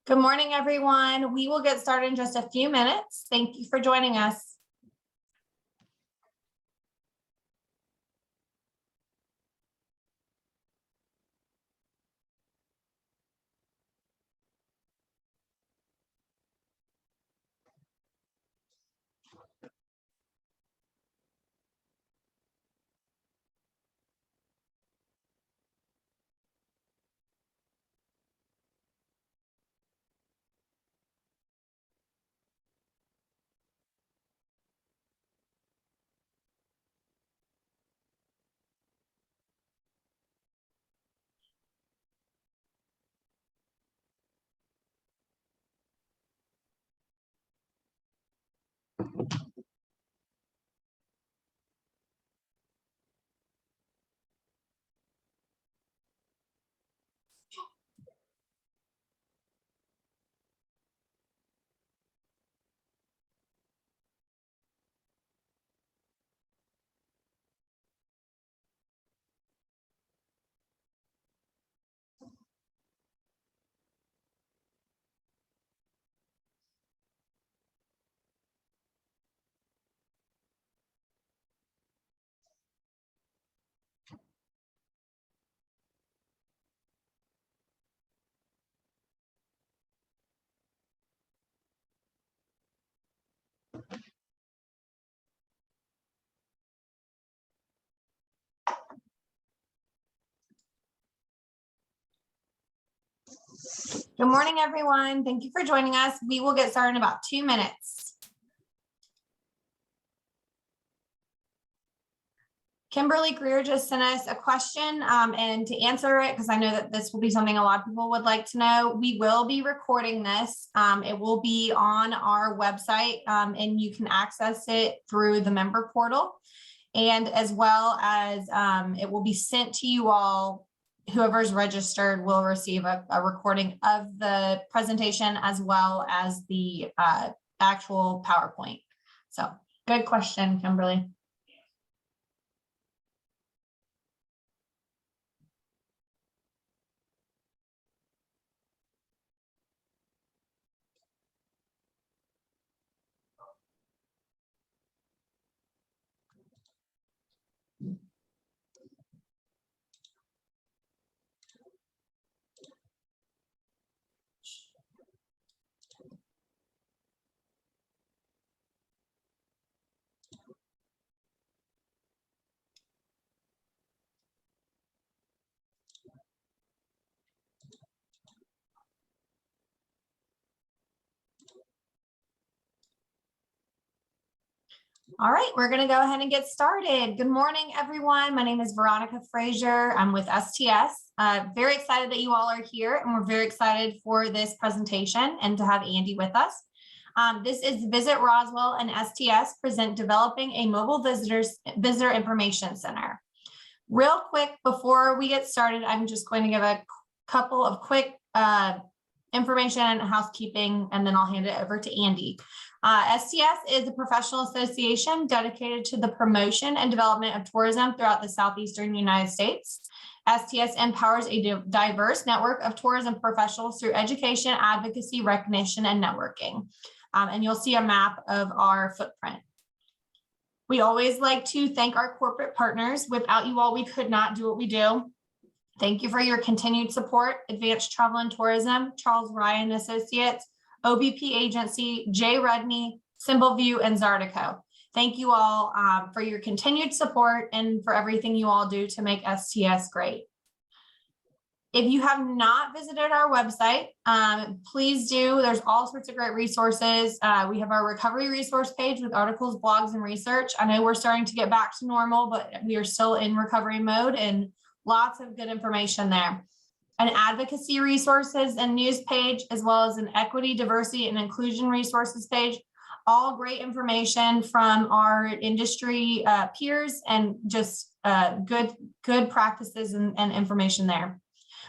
Good morning, everyone. We will get started in just a few minutes. Thank you for joining us. Good morning, everyone. Thank you for joining us. We will get started in about 2 minutes. Kimberly Greer just sent us a question and to answer it, because I know that this will be something a lot of people would like to know, we will be recording this. It will be on our website and you can access it through the member portal. And as well as it will be sent to you all. Whoever's registered will receive a recording of the presentation as well as the actual PowerPoint. So good question, Kimberly. All right, we're going to go ahead and get started. Good morning, everyone. My name is Veronica Frazier. I'm with STS. Very excited that you all are here, and we're very excited for this presentation and to have Andy with us. This is Visit Roswell and STS present developing a mobile visitor information center. Real quick, before we get started, I'm just going to give a couple of quick information and housekeeping, and then I'll hand it over to Andy. STS is a professional association dedicated to the promotion and development of tourism throughout the southeastern United States. STS empowers a diverse network of tourism professionals through education, advocacy, recognition, and networking. And you'll see a map of our footprint. We always like to thank our corporate partners. Without you all, we could not do what we do. Thank you for your continued support. Advanced Travel and Tourism, Charles Ryan Associates, OBP Agency, J. Rudney, Symbolview, and Zardico. Thank you all for your continued support and for everything you all do to make STS great. If you have not visited our website, please do. There's all sorts of great resources. We have our recovery resource page with articles, blogs, and research. I know we're starting to get back to normal, but we are still in recovery mode, and lots of good information there. An advocacy resources and news page, as well as an equity, diversity, and inclusion resources page. All great information from our industry peers and just good practices and information there.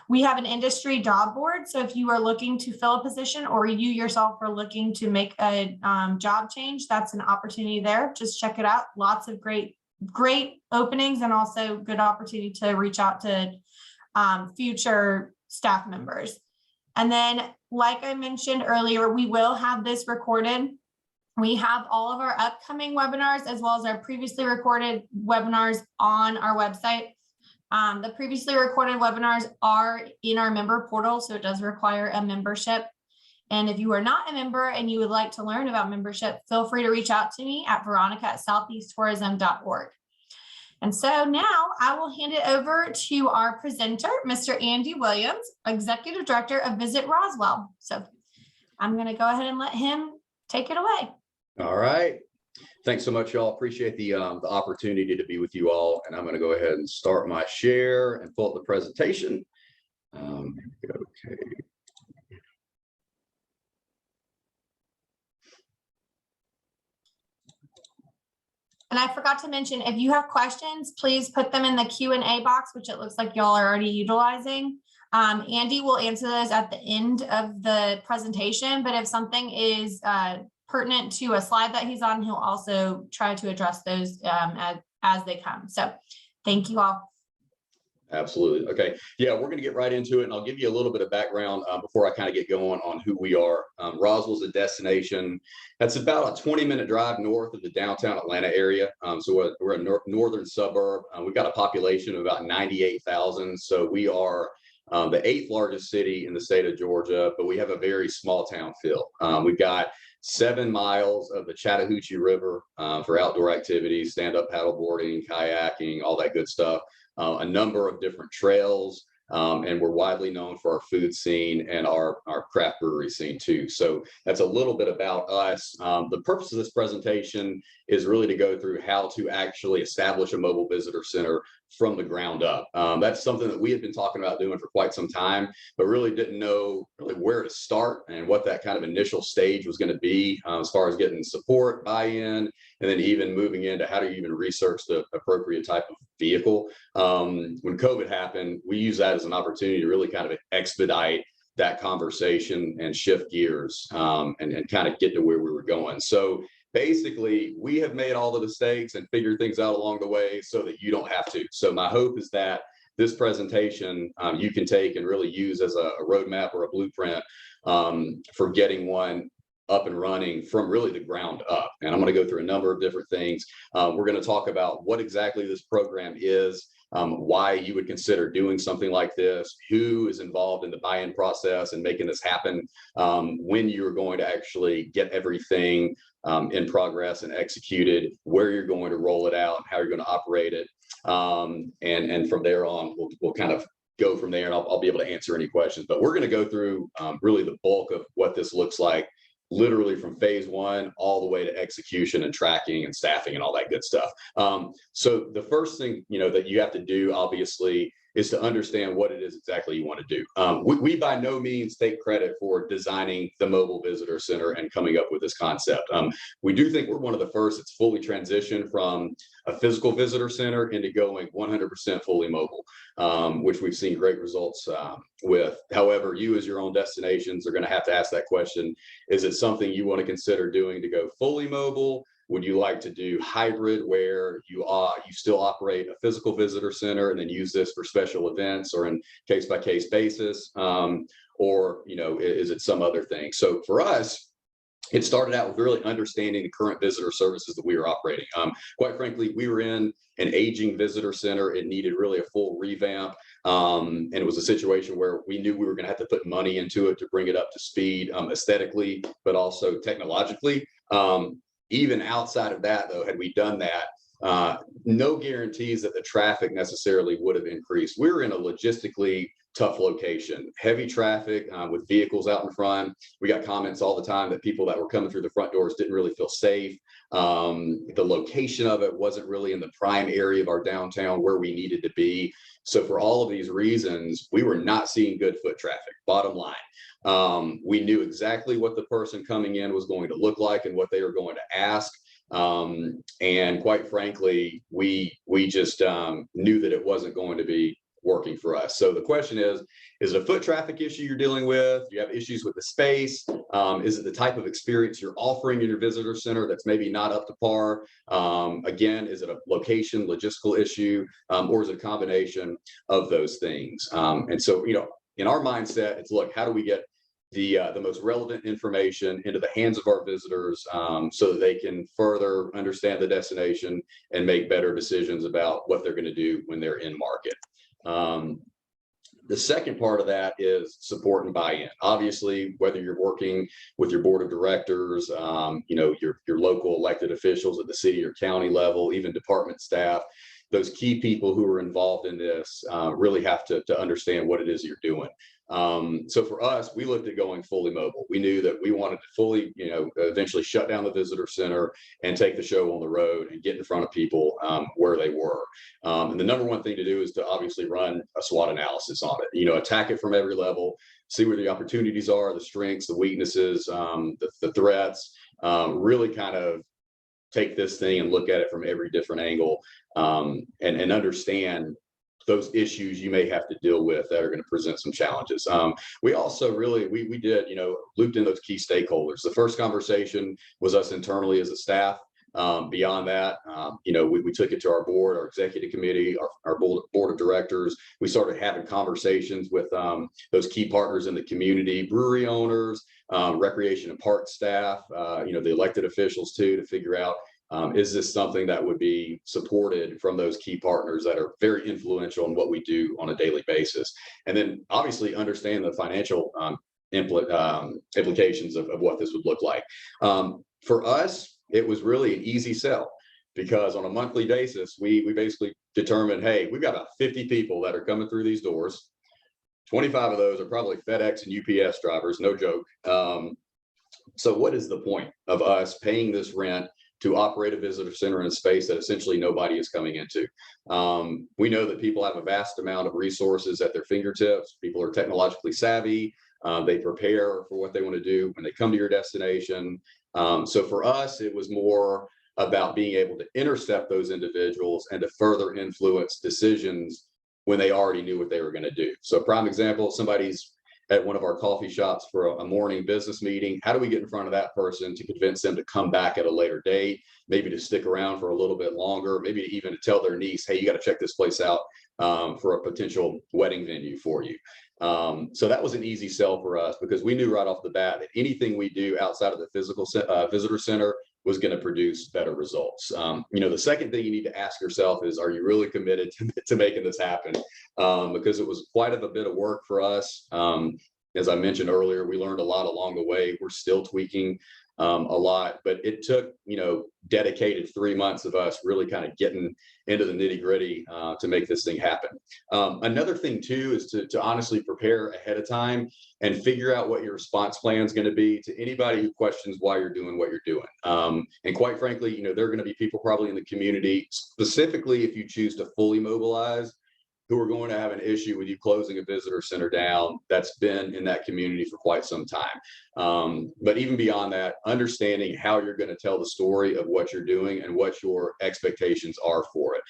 We have an industry job board. So if you are looking to fill a position or you yourself are looking to make a job change, that's an opportunity there. Just check it out. Lots of great openings and also good opportunity to reach out to future staff members. And then, like I mentioned earlier, we will have this recorded. We have all of our upcoming webinars as well as our previously recorded webinars on our website. The previously recorded webinars are in our member portal, so it does require a membership. And if you are not a member and you would like to learn about membership, feel free to reach out to me at veronica@southeasttourism.org. And so now I will hand it over to our presenter, Mr. Andy Williams, Executive Director of Visit Roswell. So I'm going to go ahead and let him take it away. All right. Thanks so much, y'all. Appreciate the opportunity to be with you all. And I'm going to go ahead and start my share and pull up the presentation. Okay. And I forgot to mention, if you have questions, please put them in the Q&A box, which it looks like y'all are already utilizing. Andy will answer those at the end of the presentation, but if something is pertinent to a slide that he's on, he'll also try to address those as they come. So thank you all. Absolutely. Okay. Yeah, we're going to get right into it, and I'll give you a little bit of background before I kind of get going on who we are. Roswell's a destination that's about a 20-minute drive north of the downtown Atlanta area. So we're a northern suburb. We've got a population of about 98,000. So we are the 8th largest city in the state of Georgia, but we have a very small town feel. We've got 7 miles of the Chattahoochee River for outdoor activities, stand-up paddleboarding, kayaking, all that good stuff. A number of different trails, and we're widely known for our food scene and our craft brewery scene too. So that's a little bit about us. The purpose of this presentation is really to go through how to actually establish a mobile visitor center from the ground up. That's something that we had been talking about doing for quite some time, but really didn't know really where to start and what that kind of initial stage was going to be as far as getting support, buy-in, and then even moving into how to even research the appropriate type of vehicle. When COVID happened, we used that as an opportunity to really kind of expedite that conversation and shift gears and kind of get to where we were going. So basically, we have made all the mistakes and figured things out along the way so that you don't have to. So my hope is that this presentation you can take and really use as a roadmap or a blueprint for getting one up and running from really the ground up. And I'm going to go through a number of different things. We're going to talk about what exactly this program is, why you would consider doing something like this, who is involved in the buy-in process and making this happen, when you're going to actually get everything in progress and executed, where you're going to roll it out, how you're going to operate it. And from there on, we'll kind of go from there, and I'll be able to answer any questions. But we're going to go through really the bulk of what this looks like, literally from phase 1 all the way to execution and tracking and staffing and all that good stuff. So the first thing, that you have to do, obviously, is to understand what it is exactly you want to do. We by no means take credit for designing the mobile visitor center and coming up with this concept. We do think we're one of the first that's fully transitioned from a physical visitor center into going 100% fully mobile, which we've seen great results with. However, you as your own destinations are going to have to ask that question. Is it something you want to consider doing to go fully mobile? Would you like to do hybrid, where you still operate a physical visitor center and then use this for special events or in case-by-case basis? Or, is it some other thing? So for us, it started out with really understanding the current visitor services that we were operating. Quite frankly, we were in an aging visitor center. It needed really a full revamp. And it was a situation where we knew we were going to have to put money into it to bring it up to speed aesthetically, but also technologically. Even outside of that, though, had we done that, no guarantees that the traffic necessarily would have increased. We were in a logistically tough location, heavy traffic with vehicles out in front. We got comments all the time that people that were coming through the front doors didn't really feel safe. The location of it wasn't really in the prime area of our downtown where we needed to be. So for all of these reasons, we were not seeing good foot traffic, bottom line. We knew exactly what the person coming in was going to look like and what they were going to ask. And quite frankly, we just knew that it wasn't going to be working for us. So the question is it a foot traffic issue you're dealing with? Do you have issues with the space? Is it the type of experience you're offering in your visitor center that's maybe not up to par? Again, is it a location, logistical issue, or is it a combination of those things? And so, in our mindset, it's look, how do we get the most relevant information into the hands of our visitors, so that they can further understand the destination and make better decisions about what they're going to do when they're in market. The second part of that is support and buy-in. Obviously, whether you're working with your board of directors, your local elected officials at the city or county level, even department staff, those key people who are involved in this really have to understand what it is you're doing. So for us, we looked at going fully mobile. We knew that we wanted to fully, eventually shut down the visitor center and take the show on the road and get in front of people where they were. And the number one thing to do is to obviously run a SWOT analysis on it, attack it from every level, see where the opportunities are, the strengths, the weaknesses, the threats, really kind of take this thing and look at it from every different angle, and understand those issues you may have to deal with that are going to present some challenges. We also really, we did, looped in those key stakeholders. The first conversation was us internally as a staff. Beyond that, we took it to our board, our executive committee, our board of directors. We started having conversations with those key partners in the community, brewery owners, recreation and park staff, the elected officials too, to figure out, is this something that would be supported from those key partners that are very influential in what we do on a daily basis? And then obviously understand the financial implications of what this would look like. For us, it was really an easy sell, because on a monthly basis, we basically determined, hey, we've got about 50 people that are coming through these doors. 25 of those are probably FedEx and UPS drivers, no joke. So what is the point of us paying this rent to operate a visitor center in a space that essentially nobody is coming into? We know that people have a vast amount of resources at their fingertips. People are technologically savvy. They prepare for what they want to do when they come to your destination. So for us, it was more about being able to intercept those individuals and to further influence decisions when they already knew what they were going to do. So prime example, somebody's at one of our coffee shops for a morning business meeting. How do we get in front of that person to convince them to come back at a later date, maybe to stick around for a little bit longer, maybe even to tell their niece, hey, you got to check this place out for a potential wedding venue for you. So that was an easy sell for us, because we knew right off the bat that anything we do outside of the physical visitor center was going to produce better results. The second thing you need to ask yourself is, are you really committed to making this happen? Because it was quite a bit of work for us. As I mentioned earlier, we learned a lot along the way. We're still tweaking a lot, but it took, dedicated 3 months of us really kind of getting into the nitty gritty to make this thing happen. Another thing too is to honestly prepare ahead of time and figure out what your response plan is going to be to anybody who questions why you're doing what you're doing. And quite frankly, there are going to be people probably in the community, specifically if you choose to fully mobilize, who are going to have an issue with you closing a visitor center down that's been in that community for quite some time. But even beyond that, understanding how you're going to tell the story of what you're doing and what your expectations are for it.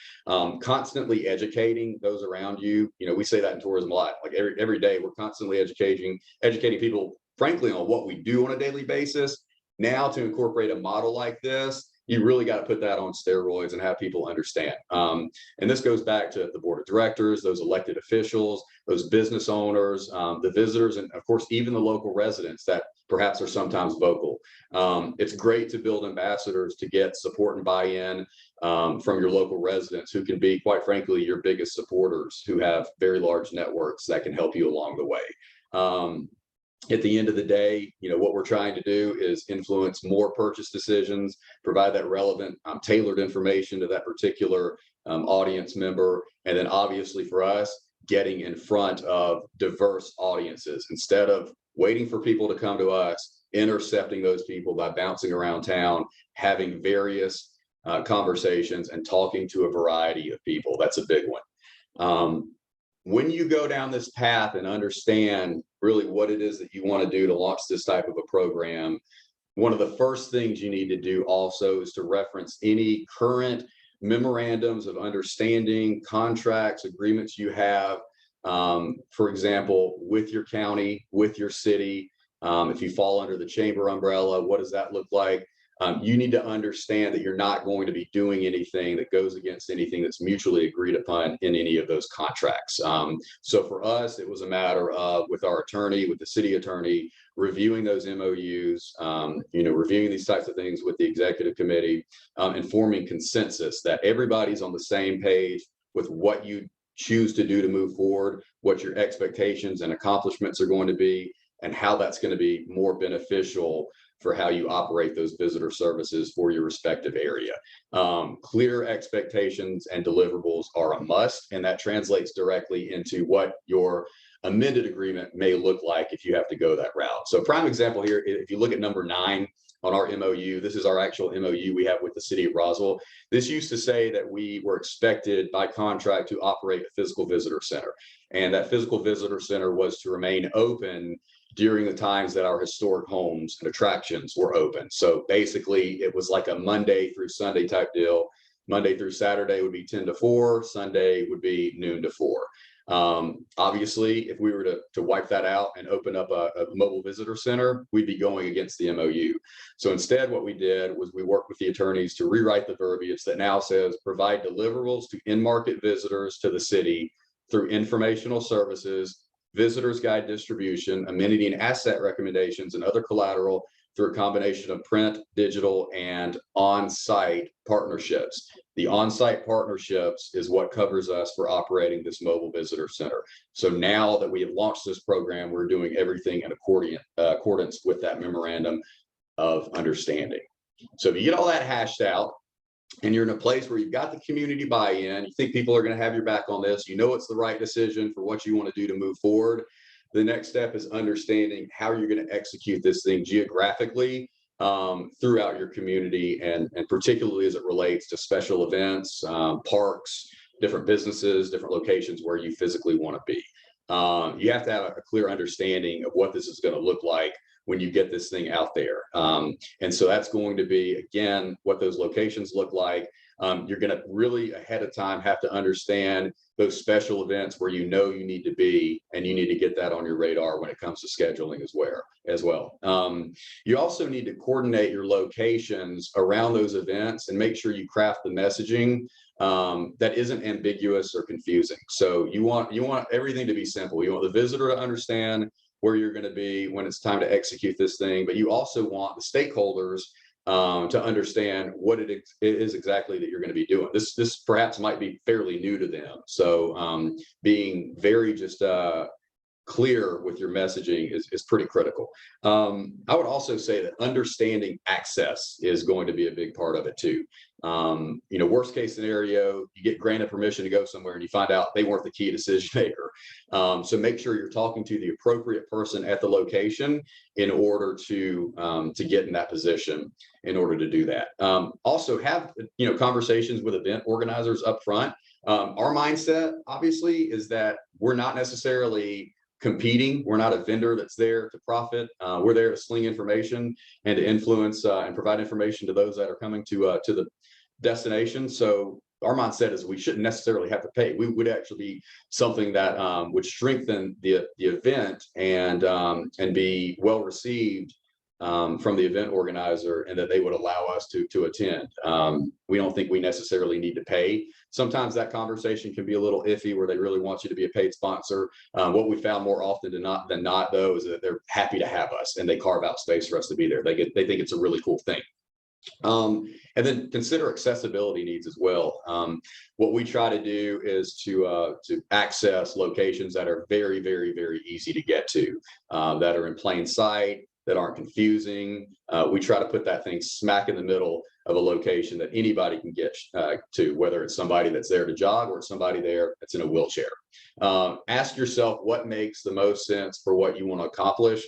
Constantly educating those around you. We say that in tourism a lot. Like every day, we're constantly educating people, frankly, on what we do on a daily basis. Now, to incorporate a model like this, you really got to put that on steroids and have people understand. And this goes back to the board of directors, those elected officials, those business owners, the visitors, and of course, even the local residents that perhaps are sometimes vocal. It's great to build ambassadors to get support and buy-in from your local residents, who can be, quite frankly, your biggest supporters, who have very large networks that can help you along the way. At the end of the day, what we're trying to do is influence more purchase decisions, provide that relevant, tailored information to that particular audience member. And then obviously for us, getting in front of diverse audiences instead of waiting for people to come to us, intercepting those people by bouncing around town, having various conversations and talking to a variety of people. That's a big one. When you go down this path and understand really what it is that you want to do to launch this type of a program, one of the first things you need to do also is to reference any current memorandums of understanding, contracts, agreements you have, for example, with your county, with your city. If you fall under the chamber umbrella, what does that look like? you need to understand that you're not going to be doing anything that goes against anything that's mutually agreed upon in any of those contracts. So for us, it was a matter of, with our attorney, with the city attorney, reviewing those MOUs, reviewing these types of things with the executive committee, and forming consensus that everybody's on the same page with what you choose to do to move forward, what your expectations and accomplishments are going to be, and how that's going to be more beneficial for how you operate those visitor services for your respective area. Clear expectations and deliverables are a must, and that translates directly into what your amended agreement may look like if you have to go that route. So prime example here, if you look at number 9 on our MOU, this is our actual MOU we have with the city of Roswell. This used to say that we were expected by contract to operate a physical visitor center, and that physical visitor center was to remain open during the times that our historic homes and attractions were open. So basically it was like a Monday through Sunday type deal. Monday through Saturday would be 10 to 4, Sunday would be noon to 4. Obviously, if we were to wipe that out and open up a mobile visitor center, we'd be going against the MOU. So instead, what we did was we worked with the attorneys to rewrite the verbiage that now says provide deliverables to in-market visitors to the city through informational services, visitors guide distribution, amenity and asset recommendations, and other collateral through a combination of print, digital, and on-site partnerships. The on-site partnerships is what covers us for operating this mobile visitor center. So now that we have launched this program, we're doing everything in accordance with that memorandum of understanding. So if you get all that hashed out, and you're in a place where you've got the community buy-in, you think people are going to have your back on this, you know it's the right decision for what you want to do to move forward. The next step is understanding how you're going to execute this thing geographically throughout your community, and particularly as it relates to special events, parks, different businesses, different locations where you physically want to be. You have to have a clear understanding of what this is going to look like when you get this thing out there. And so that's going to be, again, what those locations look like. You're going to really ahead of time have to understand those special events where you know you need to be, and you need to get that on your radar when it comes to scheduling as well. You also need to coordinate your locations around those events and make sure you craft the messaging that isn't ambiguous or confusing. So you want everything to be simple. You want the visitor to understand where you're going to be when it's time to execute this thing, but you also want the stakeholders to understand what it is exactly that you're going to be doing. This perhaps might be fairly new to them. So being very just clear with your messaging is pretty critical. I would also say that understanding access is going to be a big part of it too. Worst case scenario, you get granted permission to go somewhere and you find out they weren't the key decision maker. So make sure you're talking to the appropriate person at the location in order to get in that position in order to do that. Also have, conversations with event organizers up front. Our mindset obviously is that we're not necessarily competing. We're not a vendor that's there to profit. We're there to sling information and to influence and provide information to those that are coming to the destination. So our mindset is we shouldn't necessarily have to pay. We would actually be something that would strengthen the event and be well received from the event organizer, and that they would allow us to attend. We don't think we necessarily need to pay. Sometimes that conversation can be a little iffy where they really want you to be a paid sponsor. What we found more often than not though is that they're happy to have us and they carve out space for us to be there. They think it's a really cool thing. And then consider accessibility needs as well. What we try to do is to access locations that are very, very, very easy to get to, that are in plain sight, that aren't confusing. We try to put that thing smack in the middle of a location that anybody can get to, whether it's somebody that's there to jog or somebody there that's in a wheelchair. Ask yourself what makes the most sense for what you want to accomplish.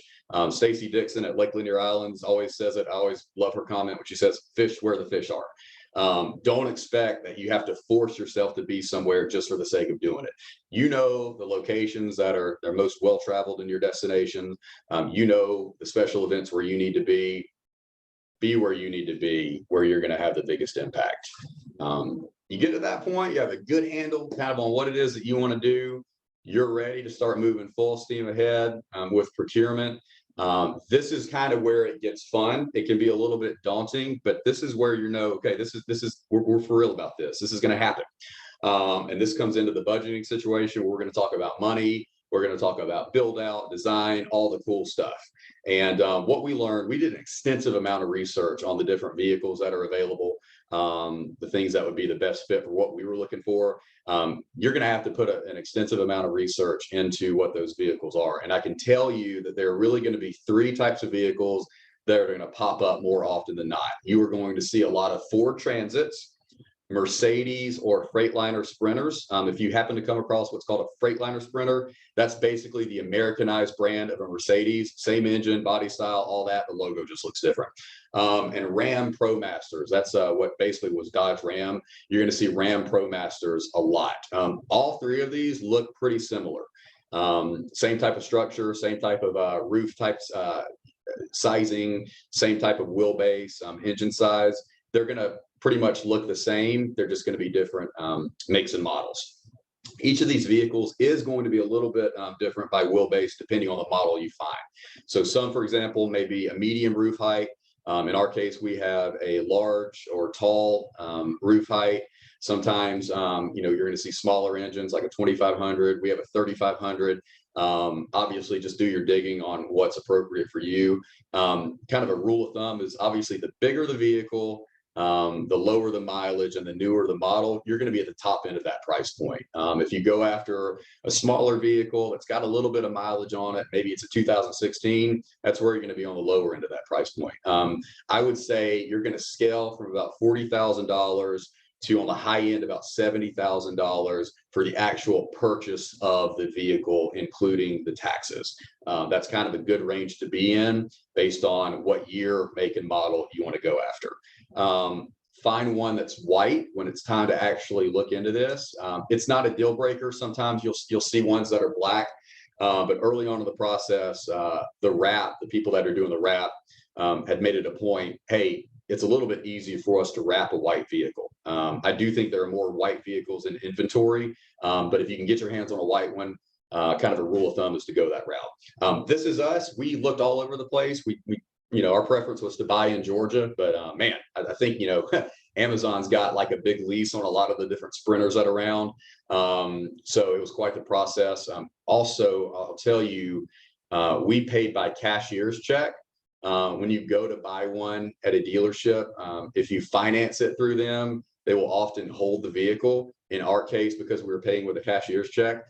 Stacy Dixon at Lake Lanier Islands always says it. I always love her comment when she says, fish where the fish are. Don't expect that you have to force yourself to be somewhere just for the sake of doing it. The locations that are most well-traveled in your destination. The special events where you need to be where you need to be, where you're going to have the biggest impact. You get to that point, you have a good handle kind of on what it is that you want to do. You're ready to start moving full steam ahead with procurement. This is kind of where it gets fun. It can be a little bit daunting, but this is where okay, we're for real about this. This is going to happen. And this comes into the budgeting situation. We're going to talk about money. We're going to talk about build out, design, all the cool stuff. And what we learned, we did an extensive amount of research on the different vehicles that are available, the things that would be the best fit for what we were looking for. You're going to have to put an extensive amount of research into what those vehicles are. And I can tell you that there are really going to be three types of vehicles that are going to pop up more often than not. You are going to see a lot of Ford Transits, Mercedes, or Freightliner Sprinters. If you happen to come across what's called a Freightliner Sprinter, that's basically the Americanized brand of a Mercedes, same engine, body style, all that. The logo just looks different. And Ram ProMasters, that's what basically was Dodge Ram. You're going to see Ram ProMasters a lot. All three of these look pretty similar. Same type of structure, same type of roof types, sizing, same type of wheelbase, engine size. They're going to pretty much look the same. They're just going to be different makes and models. Each of these vehicles is going to be a little bit different by wheelbase depending on the model you find. So some, for example, may be a medium roof height. In our case, we have a large or tall roof height. Sometimes, you're going to see smaller engines like a 2500. We have a 3500. Obviously, just do your digging on what's appropriate for you. Kind of a rule of thumb is obviously the bigger the vehicle, the lower the mileage and the newer the model, you're going to be at the top end of that price point. If you go after a smaller vehicle that's got a little bit of mileage on it, maybe it's a 2016, that's where you're going to be on the lower end of that price point. I would say you're going to scale from about $40,000 to, on the high end, about $70,000 for the actual purchase of the vehicle, including the taxes. That's kind of a good range to be in based on what year, make, and model you want to go after. Find one that's white when it's time to actually look into this. It's not a deal breaker. Sometimes you'll see ones that are black, but early on in the process, the people that are doing the wrap had made it a point, hey, it's a little bit easier for us to wrap a white vehicle. I do think there are more white vehicles in inventory, but if you can get your hands on a white one, kind of a rule of thumb is to go that route. This is us. We looked all over the place. We our preference was to buy in Georgia, but man, I think, Amazon's got like a big lease on a lot of the different Sprinters that are around. So it was quite the process. Also, I'll tell you, we paid by cashier's check. When you go to buy one at a dealership, if you finance it through them, they will often hold the vehicle. In our case, because we were paying with a cashier's check,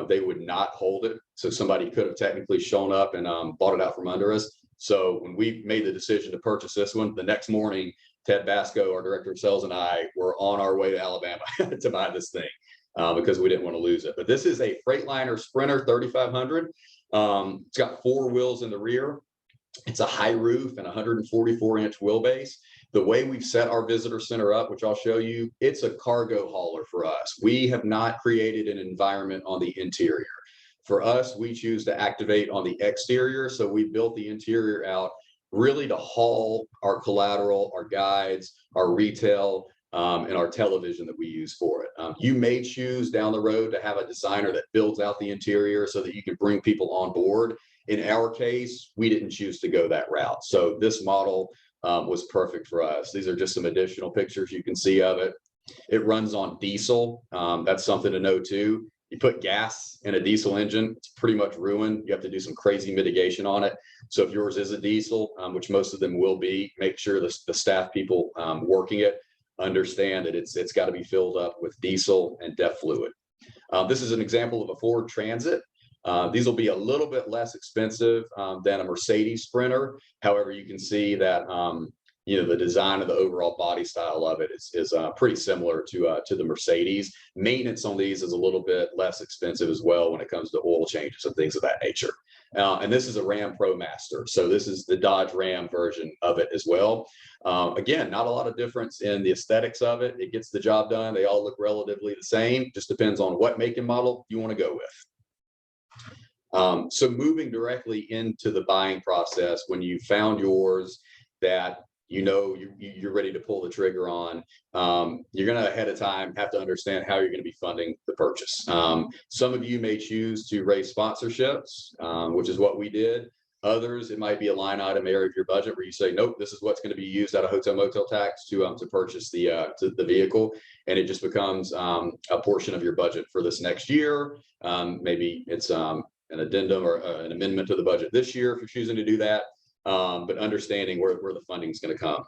they would not hold it. So somebody could have technically shown up and bought it out from under us. So when we made the decision to purchase this one, the next morning, Ted Basco, our director of sales, and I were on our way to Alabama to buy this thing because we didn't want to lose it. But this is a Freightliner Sprinter 3500. It's got 4 wheels in the rear. It's a high roof and 144-inch wheelbase. The way we've set our visitor center up, which I'll show you, it's a cargo hauler for us. We have not created an environment on the interior. For us, we choose to activate on the exterior. So we built the interior out really to haul our collateral, our guides, our retail, and our television that we use for it. You may choose down the road to have a designer that builds out the interior so that you can bring people on board. In our case, we didn't choose to go that route. So this model was perfect for us. These are just some additional pictures you can see of it. It runs on diesel. That's something to know too. You put gas in a diesel engine, it's pretty much ruined. You have to do some crazy mitigation on it. So if yours is a diesel, which most of them will be, make sure the staff people working it understand that it's got to be filled up with diesel and DEF fluid. This is an example of a Ford Transit. These will be a little bit less expensive than a Mercedes Sprinter. However, you can see that the design of the overall body style of it is pretty similar to the Mercedes. Maintenance on these is a little bit less expensive as well when it comes to oil changes and things of that nature. And this is a Ram ProMaster. So this is the Dodge Ram version of it as well. Again, not a lot of difference in the aesthetics of it. It gets the job done. They all look relatively the same. Just depends on what make and model you want to go with. So moving directly into the buying process, when you found yours that you're ready to pull the trigger on, you're going to ahead of time have to understand how you're going to be funding the purchase. Some of you may choose to raise sponsorships, which is what we did. Others, it might be a line item area of your budget where you say, nope, this is what's going to be used out of hotel motel tax to purchase the vehicle, and it just becomes a portion of your budget for this next year. Maybe it's an addendum or an amendment to the budget this year if you're choosing to do that. But understanding where the funding is going to come.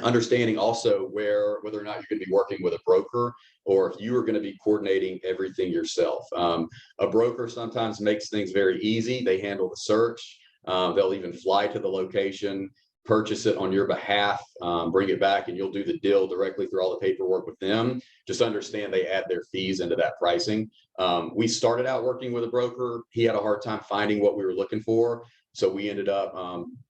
Understanding also whether or not you're going to be working with a broker or if you are going to be coordinating everything yourself. A broker sometimes makes things very easy. They handle the search. They'll even fly to the location, purchase it on your behalf, bring it back, and you'll do the deal directly through all the paperwork with them. Just understand they add their fees into that pricing. We started out working with a broker. He had a hard time finding what we were looking for. So we ended up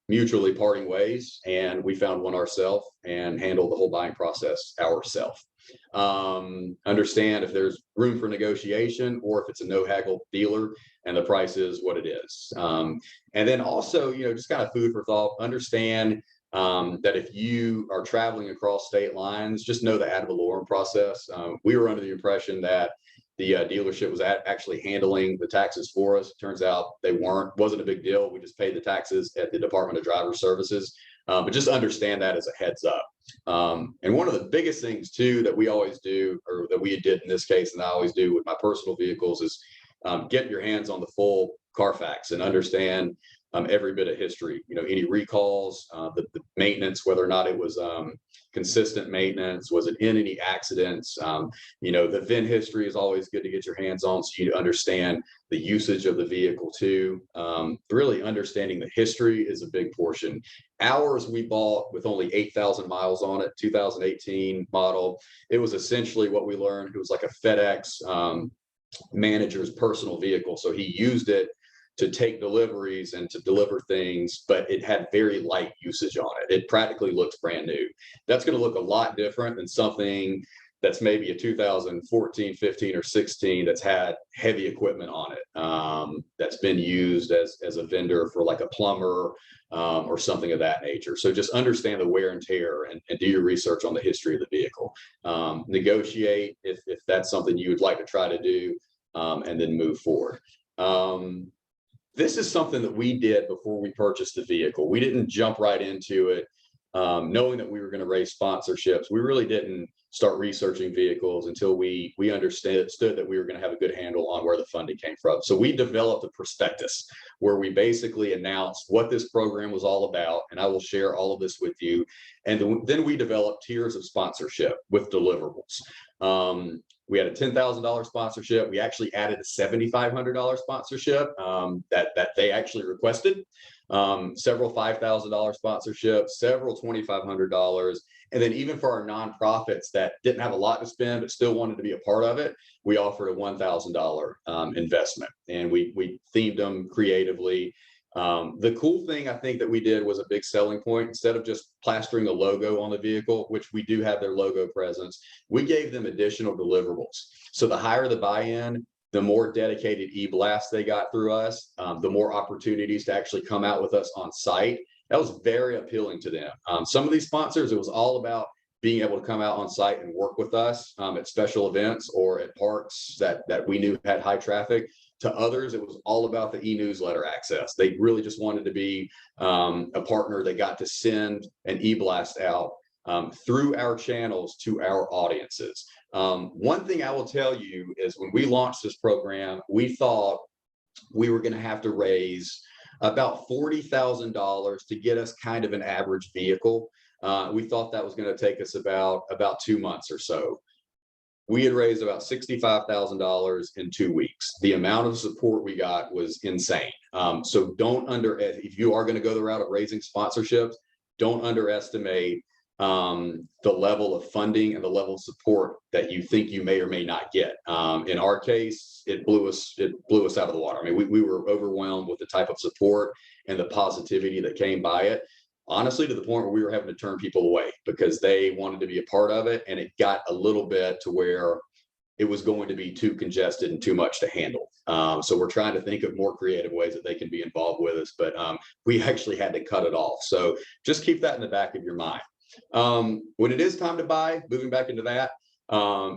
mutually parting ways, and we found one ourselves and handled the whole buying process ourselves. Understand if there's room for negotiation or if it's a no haggle dealer and the price is what it is. And then also, just kind of food for thought, understand that if you are traveling across state lines, just know the ad valorem process. We were under the impression that the dealership was actually handling the taxes for us. Turns out they weren't. Wasn't a big deal. We just paid the taxes at the Department of Driver Services. But just understand that as a heads up. And one of the biggest things too that we always do, or that we did in this case, and I always do with my personal vehicles, is get your hands on the full Carfax and understand every bit of history. Any recalls, the maintenance, whether or not it was consistent maintenance, was it in any accidents? The VIN history is always good to get your hands on, so you understand the usage of the vehicle too. Really understanding the history is a big portion. Ours we bought with only 8,000 miles on it, 2018 model. It was essentially what we learned. It was like a FedEx manager's personal vehicle, so he used it to take deliveries and to deliver things, but it had very light usage on it. It practically looks brand new. That's going to look a lot different than something that's maybe a 2014, 15, or 16 that's had heavy equipment on it, that's been used as a vendor for like a plumber or something of that nature. So just understand the wear and tear and do your research on the history of the vehicle. Negotiate if that's something you would like to try to do, and then move forward. This is something that we did before we purchased the vehicle. We didn't jump right into it knowing that we were going to raise sponsorships. We really didn't start researching vehicles until we understood that we were going to have a good handle on where the funding came from. So we developed a prospectus where we basically announced what this program was all about, and I will share all of this with you. And then we developed tiers of sponsorship with deliverables. We had a $10,000 sponsorship. We actually added a $7,500 sponsorship that they actually requested. Several $5,000 sponsorships, several $2,500. And then even for our nonprofits that didn't have a lot to spend but still wanted to be a part of it, we offered a $1,000 investment, and we themed them creatively. The cool thing I think that we did was a big selling point. Instead of just plastering the logo on the vehicle, which we do have their logo presence, we gave them additional deliverables. So the higher the buy-in, the more dedicated e-blasts they got through us, the more opportunities to actually come out with us on site. That was very appealing to them. Some of these sponsors, it was all about being able to come out on site and work with us at special events or at parks that we knew had high traffic. To others, it was all about the e-newsletter access. They really just wanted to be a partner that got to send an e-blast out through our channels to our audiences. One thing I will tell you is when we launched this program, we thought we were going to have to raise about $40,000 to get us kind of an average vehicle. We thought that was going to take us about 2 months or so. We had raised about $65,000 in 2 weeks. The amount of support we got was insane. So if you are going to go the route of raising sponsorships, don't underestimate the level of funding and the level of support that you think you may or may not get. In our case, it blew us out of the water. I mean, we were overwhelmed with the type of support and the positivity that came by it. Honestly, to the point where we were having to turn people away because they wanted to be a part of it, and it got a little bit to where it was going to be too congested and too much to handle. So we're trying to think of more creative ways that they can be involved with us, but we actually had to cut it off. So just keep that in the back of your mind. When it is time to buy, moving back into that,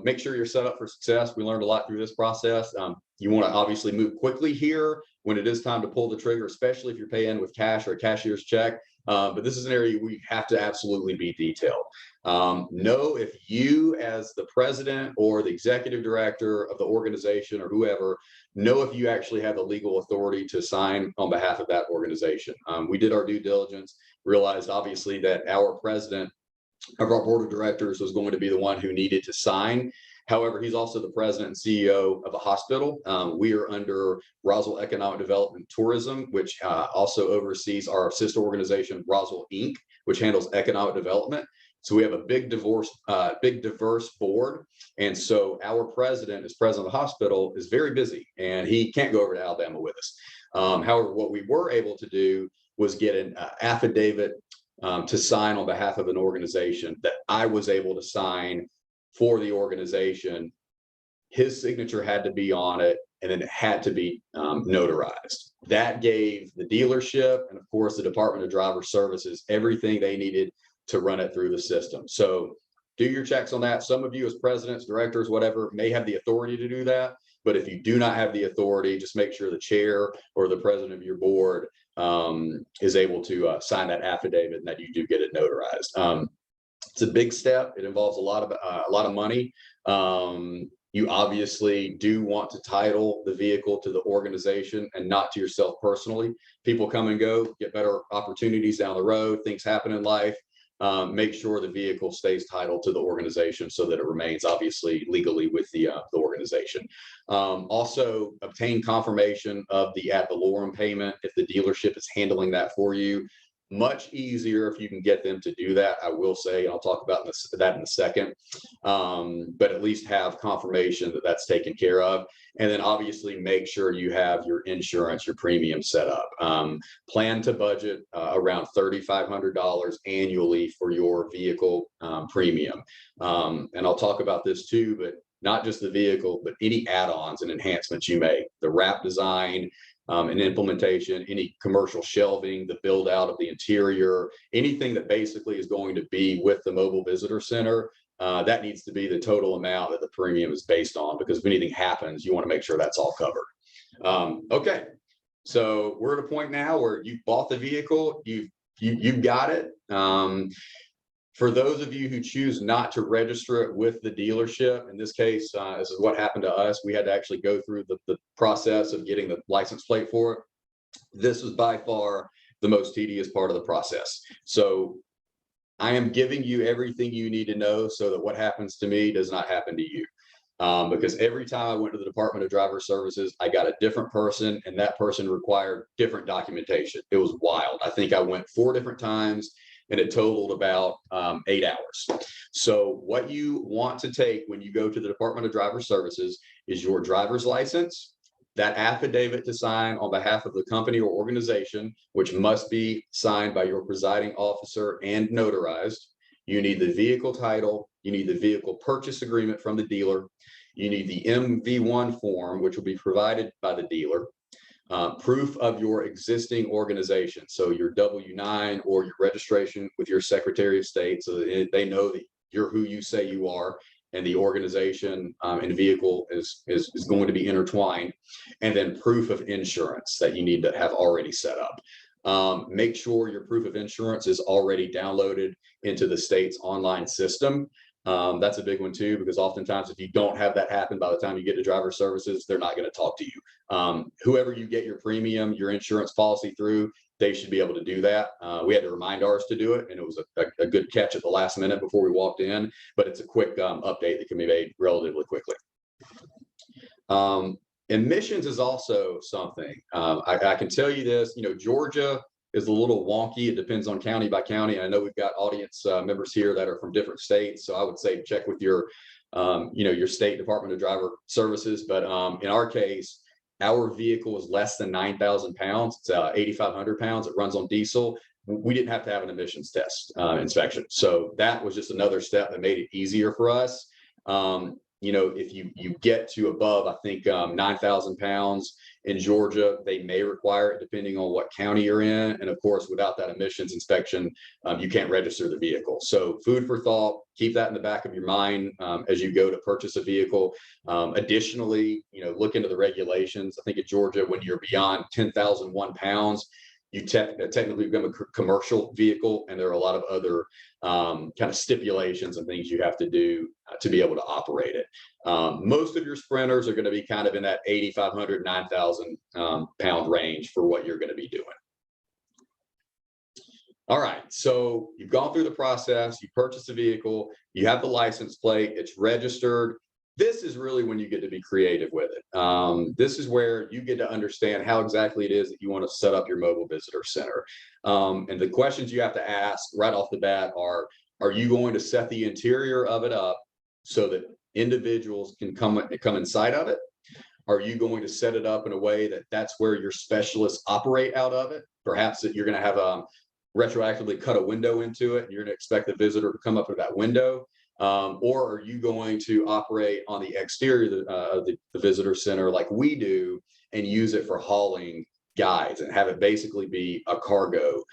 Make sure you're set up for success. We learned a lot through this process. You want to obviously move quickly here when it is time to pull the trigger, especially if you're paying with cash or a cashier's check. But this is an area we have to absolutely be detailed. Know if you, as the president or the executive director of the organization or whoever, know if you actually have the legal authority to sign on behalf of that organization. We did our due diligence, realized obviously that our president of our board of directors was going to be the one who needed to sign. However, he's also the president and CEO of a hospital. We are under Roswell Economic Development Tourism, which also oversees our sister organization, Roswell Inc., which handles economic development. So we have a big diverse board. And so our president, as president of the hospital, is very busy and he can't go over to Alabama with us. However, what we were able to do was get an affidavit to sign on behalf of an organization that I was able to sign for the organization. His signature had to be on it, and then it had to be notarized. That gave the dealership and, of course, the Department of Driver Services everything they needed to run it through the system. So do your checks on that. Some of you as presidents, directors, whatever, may have the authority to do that. But if you do not have the authority, just make sure the chair or the president of your board is able to sign that affidavit and that you do get it notarized. It's a big step. It involves a lot of money. You obviously do want to title the vehicle to the organization and not to yourself personally. People come and go, get better opportunities down the road, things happen in life. Make sure the vehicle stays titled to the organization so that it remains obviously legally with the organization. Also, obtain confirmation of the ad valorem payment if the dealership is handling that for you. Much easier if you can get them to do that, I will say. I'll talk about that in a second. But at least have confirmation that that's taken care of. And then obviously make sure you have your insurance, your premium set up. Plan to budget around $3,500 annually for your vehicle premium. And I'll talk about this too, but not just the vehicle, but any add-ons and enhancements you make, the wrap design, and implementation, any commercial shelving, the build out of the interior, anything that basically is going to be with the mobile visitor center, that needs to be the total amount that the premium is based on, because if anything happens, you want to make sure that's all covered. Okay, so we're at a point now where you've bought the vehicle, you've got it. For those of you who choose not to register it with the dealership, in this case, this is what happened to us. We had to actually go through the process of getting the license plate for it. This was by far the most tedious part of the process. So I am giving you everything you need to know so that what happens to me does not happen to you. Because every time I went to the Department of Driver Services, I got a different person, and that person required different documentation. It was wild. I think I went 4 different times, and it totaled about 8 hours. So what you want to take when you go to the Department of Driver Services is your driver's license, that affidavit to sign on behalf of the company or organization, which must be signed by your presiding officer and notarized. You need the vehicle title. You need the vehicle purchase agreement from the dealer. You need the MV1 form, which will be provided by the dealer. Proof of your existing organization, so your W-9 or your registration with your Secretary of State, so that they know that you're who you say you are, and the organization and vehicle is going to be intertwined. And then proof of insurance that you need to have already set up. Make sure your proof of insurance is already downloaded into the state's online system. That's a big one too, because oftentimes if you don't have that happen by the time you get to driver services, they're not going to talk to you. Whoever you get your premium, your insurance policy through, they should be able to do that. We had to remind ours to do it, and it was a good catch at the last minute before we walked in, but it's a quick update that can be made relatively quickly. Emissions is also something. I can tell you this, Georgia is a little wonky. It depends on county by county. I know we've got audience members here that are from different states. So I would say check with your, your state Department of Driver Services. But in our case, our vehicle is less than 9,000 pounds. It's 8,500 pounds. It runs on diesel. We didn't have to have an emissions test inspection. So that was just another step that made it easier for us. if you get to above, I think 9,000 pounds in Georgia, they may require it depending on what county you're in. And of course, without that emissions inspection, you can't register the vehicle. So food for thought, keep that in the back of your mind as you go to purchase a vehicle. Additionally, look into the regulations. I think in Georgia, when you're beyond 10,001 pounds, you technically become a commercial vehicle, and there are a lot of other kind of stipulations and things you have to do to be able to operate it. Most of your sprinters are going to be kind of in that 8,500, 9,000 pound range for what you're going to be doing. All right, so you've gone through the process, you purchased a vehicle, you have the license plate, it's registered. This is really when you get to be creative with it. This is where you get to understand how exactly it is that you want to set up your mobile visitor center. And the questions you have to ask right off the bat are you going to set the interior of it up so that individuals can come inside of it? Are you going to set it up in a way that that's where your specialists operate out of it? Perhaps that you're going to have retroactively cut a window into it, and you're going to expect the visitor to come up to that window. Or are you going to operate on the exterior of the visitor center like we do and use it for hauling guides and have it basically be a cargo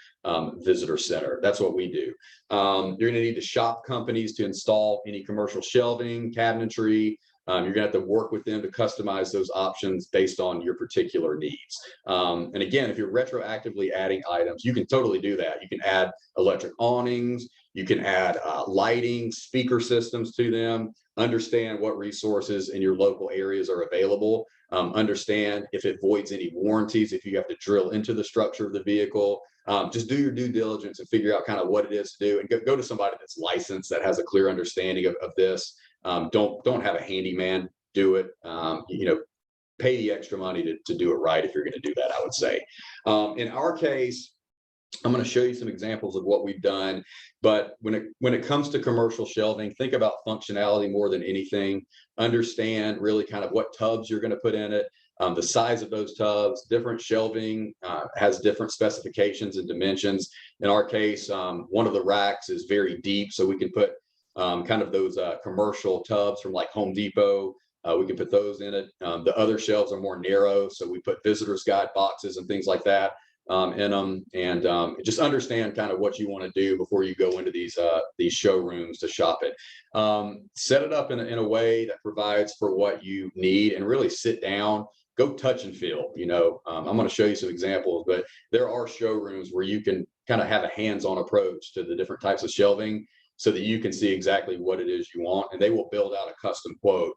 visitor center? That's what we do. You're going to need to shop companies to install any commercial shelving, cabinetry. You're going to have to work with them to customize those options based on your particular needs. And again, if you're retroactively adding items, you can totally do that. You can add electric awnings. You can add lighting, speaker systems to them, understand what resources in your local areas are available, understand if it voids any warranties, if you have to drill into the structure of the vehicle. Just do your due diligence and figure out kind of what it is to do, and go to somebody that's licensed, that has a clear understanding of this. Don't have a handyman do it. Pay the extra money to do it right if you're going to do that, I would say. In our case, I'm going to show you some examples of what we've done, but when it comes to commercial shelving, think about functionality more than anything. Understand really kind of what tubs you're going to put in it, the size of those tubs. Different shelving has different specifications and dimensions. In our case, one of the racks is very deep, so we can put kind of those commercial tubs from like Home Depot. We can put those in it. The other shelves are more narrow, so we put visitors guide boxes and things like that in them, and just understand kind of what you want to do before you go into these showrooms to shop it. Set it up in a way that provides for what you need, and really sit down, go touch and feel. I'm going to show you some examples, but there are showrooms where you can kind of have a hands-on approach to the different types of shelving, so that you can see exactly what it is you want, and they will build out a custom quote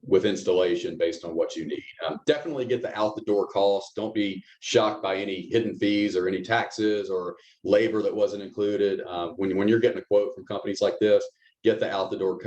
with installation based on what you need. Definitely get the out-the-door cost. Don't be shocked by any hidden fees or any taxes or labor that wasn't included. When you're getting a quote from companies like this, get the out-the-door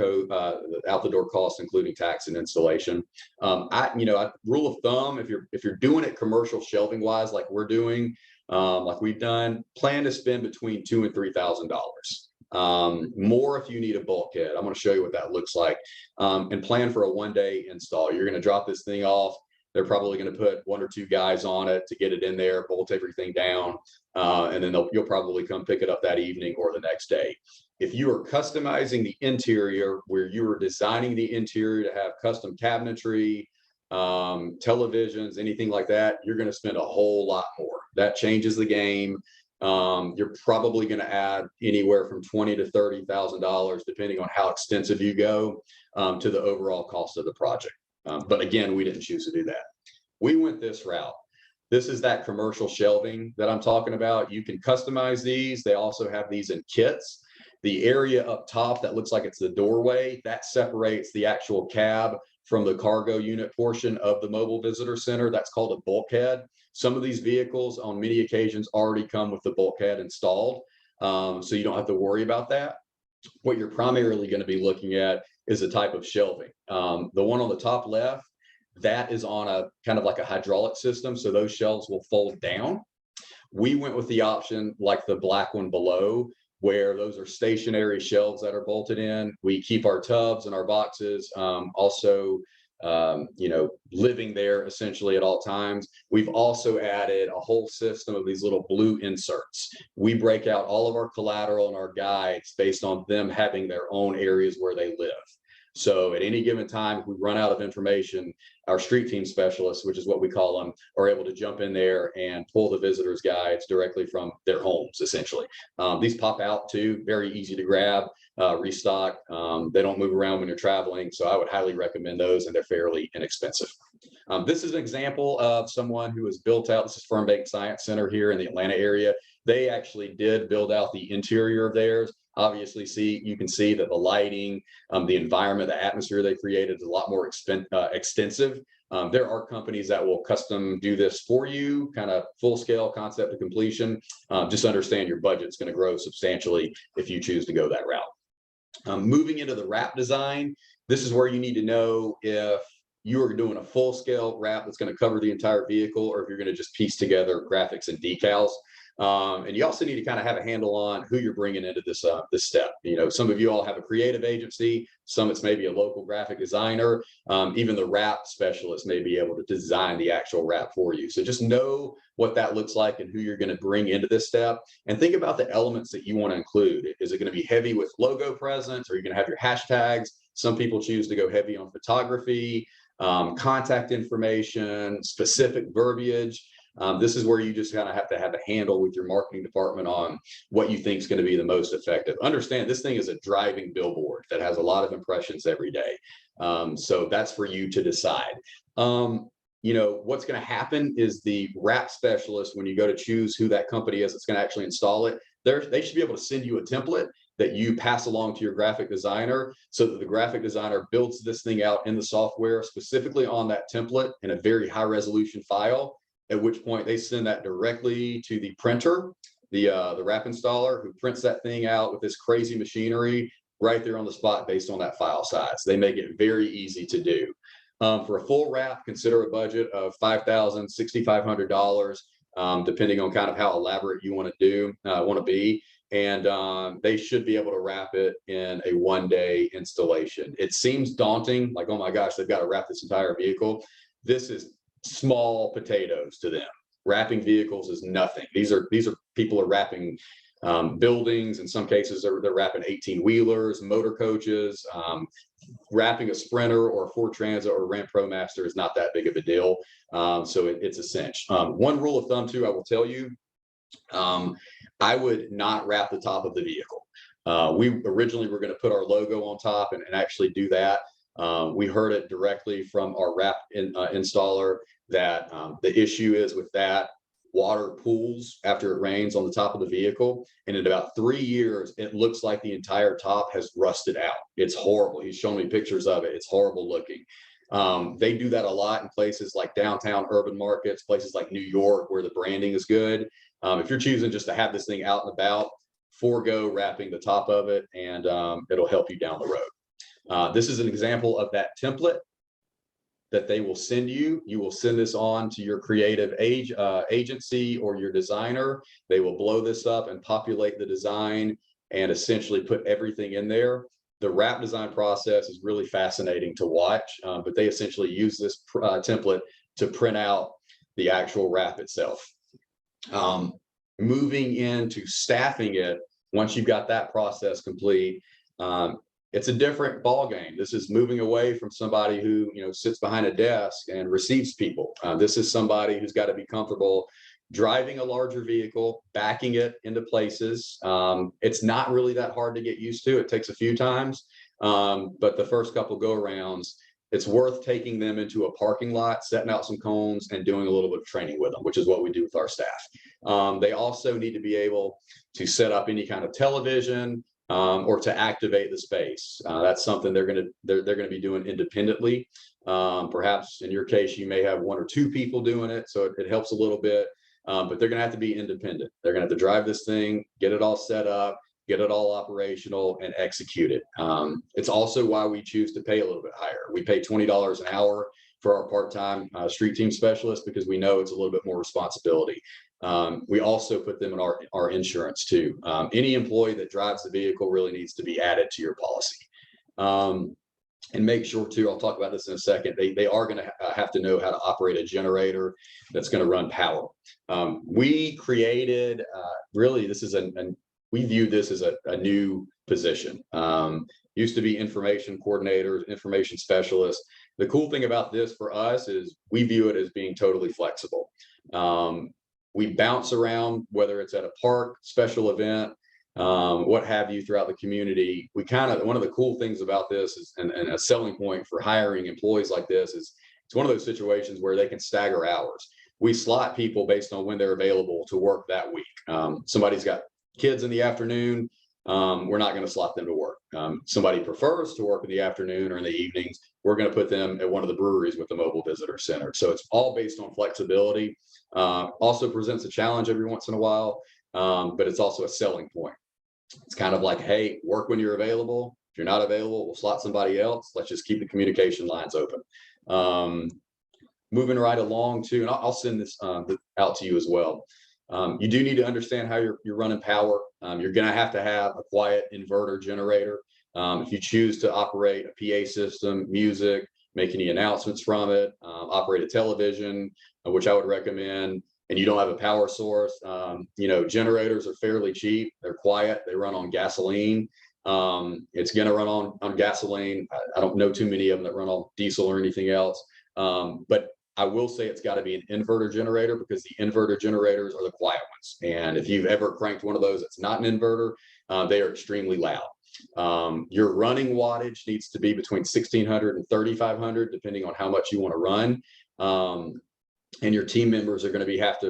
cost, including tax and installation. Rule of thumb, if you're doing it commercial shelving wise, like we're doing, like we've done, plan to spend between $2,000 and $3,000. More if you need a bulkhead. I'm going to show you what that looks like, and plan for a one-day install. You're going to drop this thing off. They're probably going to put 1 or 2 guys on it to get it in there, bolt everything down, and then you'll probably come pick it up that evening or the next day. If you are customizing the interior, where you are designing the interior to have custom cabinetry, televisions, anything like that, you're going to spend a whole lot more. That changes the game. You're probably going to add anywhere from $20,000 to $30,000, depending on how extensive you go, to the overall cost of the project. But again, we didn't choose to do that. We went this route. This is that commercial shelving that I'm talking about. You can customize these. They also have these in kits. The area up top that looks like it's the doorway, that separates the actual cab from the cargo unit portion of the mobile visitor center. That's called a bulkhead. Some of these vehicles on many occasions already come with the bulkhead installed, so you don't have to worry about that. What you're primarily going to be looking at is a type of shelving. The one on the top left, that is on a kind of like a hydraulic system, so those shelves will fold down. We went with the option like the black one below, where those are stationary shelves that are bolted in. We keep our tubs and our boxes also living there essentially at all times. We've also added a whole system of these little blue inserts. We break out all of our collateral and our guides based on them having their own areas where they live. So at any given time, if we run out of information, our street team specialists, which is what we call them, are able to jump in there and pull the visitors guides directly from their homes, essentially. These pop out too, very easy to grab, restock. They don't move around when you're traveling. So I would highly recommend those, and they're fairly inexpensive. This is an example of someone who has built out, this is Fernbank Science Center here in the Atlanta area. They actually did build out the interior of theirs. Obviously, you can see that the lighting, the environment, the atmosphere they created is a lot more extensive. There are companies that will custom do this for you, kind of full scale concept to completion. Just understand your budget's going to grow substantially if you choose to go that route. Moving into the wrap design, this is where you need to know if you are doing a full scale wrap that's going to cover the entire vehicle, or if you're going to just piece together graphics and decals. And you also need to kind of have a handle on who you're bringing into this step. You know, some of you all have a creative agency, some it's maybe a local graphic designer, even the wrap specialist may be able to design the actual wrap for you. So just know what that looks like and who you're going to bring into this step, and think about the elements that you want to include. Is it going to be heavy with logo presence? Or are you going to have your hashtags? Some people choose to go heavy on photography, contact information, specific verbiage. This is where you just kind of have to have a handle with your marketing department on what you think is going to be the most effective. Understand this thing is a driving billboard that has a lot of impressions every day. So that's for you to decide. You know, what's going to happen is the wrap specialist, when you go to choose who that company is that's going to actually install it, they should be able to send you a template that you pass along to your graphic designer, so that the graphic designer builds this thing out in the software specifically on that template in a very high resolution file, at which point they send that directly to the printer, the wrap installer, who prints that thing out with this crazy machinery right there on the spot based on that file size. They make it very easy to do. For a full wrap, consider a budget of $5,000, $6,500, depending on kind of how elaborate you want to be. And they should be able to wrap it in a one-day installation. It seems daunting, like, oh my gosh, they've got to wrap this entire vehicle. This is small potatoes to them. Wrapping vehicles is nothing. These are people are wrapping buildings. In some cases, they're wrapping 18-wheelers, motor coaches. Wrapping a Sprinter or a Ford Transit or Ram ProMaster is not that big of a deal. So it's a cinch. One rule of thumb too, I will tell you, I would not wrap the top of the vehicle. We originally were going to put our logo on top and actually do that. We heard it directly from our wrap installer that the issue is with that, water pools after it rains on the top of the vehicle. And in about 3 years, it looks like the entire top has rusted out. It's horrible. He's shown me pictures of it. It's horrible looking. They do that a lot in places like downtown urban markets, places like New York, where the branding is good. If you're choosing just to have this thing out and about, forego wrapping the top of it, and it'll help you down the road. This is an example of that template that they will send you. You will send this on to your creative agency or your designer. They will blow this up and populate the design and essentially put everything in there. The wrap design process is really fascinating to watch, but they essentially use this template to print out the actual wrap itself. Moving into staffing it, once you've got that process complete, it's a different ball game. This is moving away from somebody who, you know, sits behind a desk and receives people. This is somebody who's got to be comfortable driving a larger vehicle, backing it into places. It's not really that hard to get used to. It takes a few times, but the first couple go-arounds, it's worth taking them into a parking lot, setting out some cones, and doing a little bit of training with them, which is what we do with our staff. They also need to be able to set up any kind of television, or to activate the space. That's something they're going to be doing independently. Perhaps in your case, you may have 1 or 2 people doing it, so it helps a little bit. But they're going to have to be independent. They're going to have to drive this thing, get it all set up, get it all operational, and execute it. It's also why we choose to pay a little bit higher. We pay $20 an hour for our part-time street team specialist because we know it's a little bit more responsibility. We also put them in our insurance too. Any employee that drives the vehicle really needs to be added to your policy. And make sure too, I'll talk about this in a second, they are going to have to know how to operate a generator that's going to run power. We created, really, this is we view this as a new position. used to be information coordinators, information specialists. The cool thing about this for us is we view it as being totally flexible. We bounce around, whether it's at a park, special event, what have you, throughout the community. We one of the cool things about this is, and a selling point for hiring employees like this is, it's one of those situations where they can stagger hours. We slot people based on when they're available to work that week. Somebody's got kids in the afternoon, we're not going to slot them to work. Somebody prefers to work in the afternoon or in the evenings, we're going to put them at one of the breweries with the mobile visitor center. So it's all based on flexibility. Also presents a challenge every once in a while, but it's also a selling point. It's kind of like, hey, work when you're available. If you're not available, we'll slot somebody else. Let's just keep the communication lines open. Moving right along to, and I'll send this out to you as well. You do need to understand how you're running power. You're going to have a quiet inverter generator. If you choose to operate a PA system, music, make any announcements from it, operate a television, which I would recommend, and you don't have a power source, generators are fairly cheap. They're quiet. They run on gasoline. It's going to run on gasoline. I don't know too many of them that run on diesel or anything else. But I will say it's got to be an inverter generator, because the inverter generators are the quiet ones. And if you've ever cranked one of those that's not an inverter, they are extremely loud. Your running wattage needs to be between 1600 and 3500, depending on how much you want to run. And your team members are going to have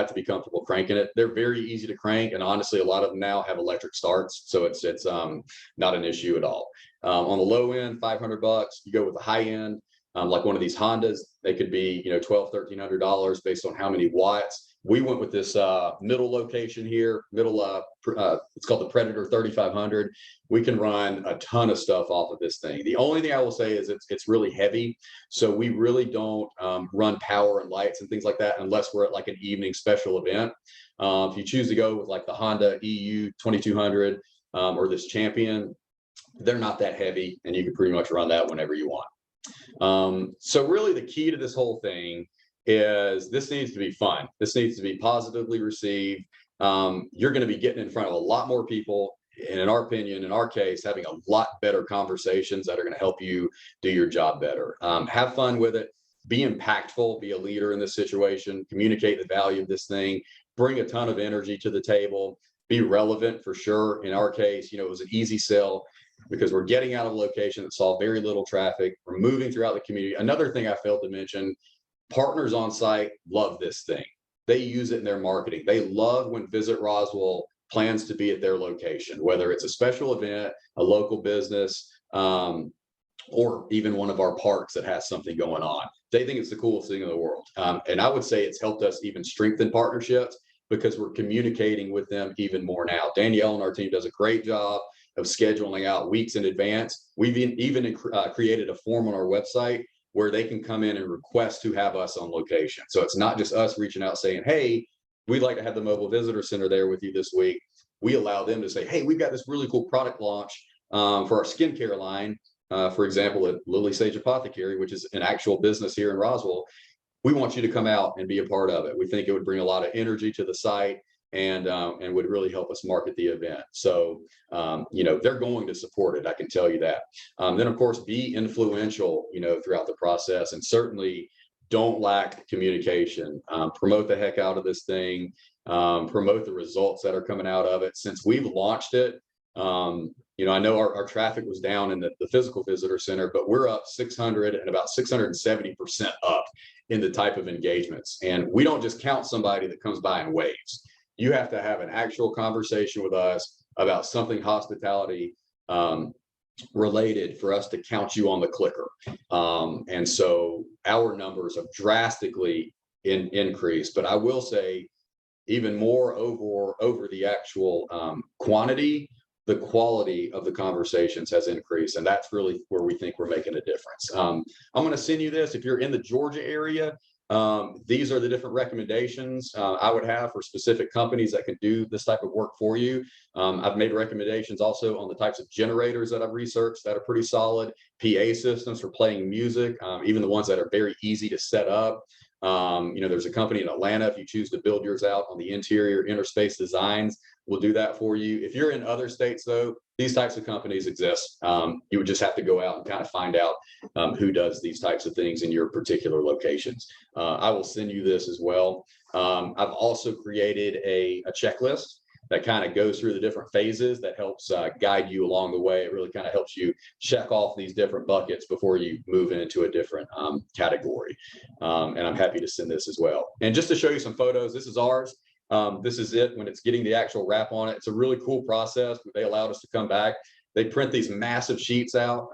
to be comfortable cranking it. They're very easy to crank, and honestly, a lot of them now have electric starts, so it's not an issue at all. On the low end, $500. You go with the high end, like one of these Hondas, they could be $1,200-$1,300 based on how many watts. We went with this middle location here, it's called the Predator 3500. We can run a ton of stuff off of this thing. The only thing I will say is it's really heavy, so we really don't run power and lights and things like that unless we're at like an evening special event. If you choose to go with like the Honda EU 2200 or this Champion, they're not that heavy, and you can pretty much run that whenever you want. So really the key to this whole thing is this needs to be fun. This needs to be positively received. You're going to be getting in front of a lot more people, and in our opinion, in our case, having a lot better conversations that are going to help you do your job better. Have fun with it. Be impactful. Be a leader in this situation. Communicate the value of this thing. Bring a ton of energy to the table. Be relevant for sure. In our case, it was an easy sell, because we're getting out of a location that saw very little traffic. We're moving throughout the community. Another thing I failed to mention, partners on site love this thing. They use it in their marketing. They love when Visit Roswell plans to be at their location, whether it's a special event, a local business, or even one of our parks that has something going on. They think it's the coolest thing in the world. And I would say it's helped us even strengthen partnerships, because we're communicating with them even more now. Danielle and our team does a great job of scheduling out weeks in advance. We've even created a form on our website where they can come in and request to have us on location. So it's not just us reaching out saying, hey, we'd like to have the mobile visitor center there with you this week. We allow them to say, hey, we've got this really cool product launch for our skincare line, for example, at Lily Sage Apothecary, which is an actual business here in Roswell. We want you to come out and be a part of it. We think it would bring a lot of energy to the site, and would really help us market the event. So, they're going to support it. I can tell you that. Then of course, be influential, throughout the process, and certainly don't lack communication. Promote the heck out of this thing. Promote the results that are coming out of it. Since we've launched it, I know our traffic was down in the physical visitor center, but we're up 600 and about 670% up in the type of engagements. And we don't just count somebody that comes by and waves. You have to have an actual conversation with us about something hospitality related for us to count you on the clicker. And so our numbers have drastically increased, but I will say even more over the actual quantity, the quality of the conversations has increased. And that's really where we think we're making a difference. I'm going to send you this. If you're in the Georgia area, these are the different recommendations I would have for specific companies that can do this type of work for you. I've made recommendations also on the types of generators that I've researched that are pretty solid, PA systems for playing music, even the ones that are very easy to set up. There's a company in Atlanta. If you choose to build yours out on the interior, Interspace Designs will do that for you. If you're in other states, though, these types of companies exist. You would just have to go out and kind of find out who does these types of things in your particular locations. I will send you this as well. I've also created a checklist that kind of goes through the different phases that helps guide you along the way. It really kind of helps you check off these different buckets before you move into a different category. And I'm happy to send this as well. And just to show you some photos, this is ours. This is it when it's getting the actual wrap on it. It's a really cool process. They allowed us to come back. They print these massive sheets out.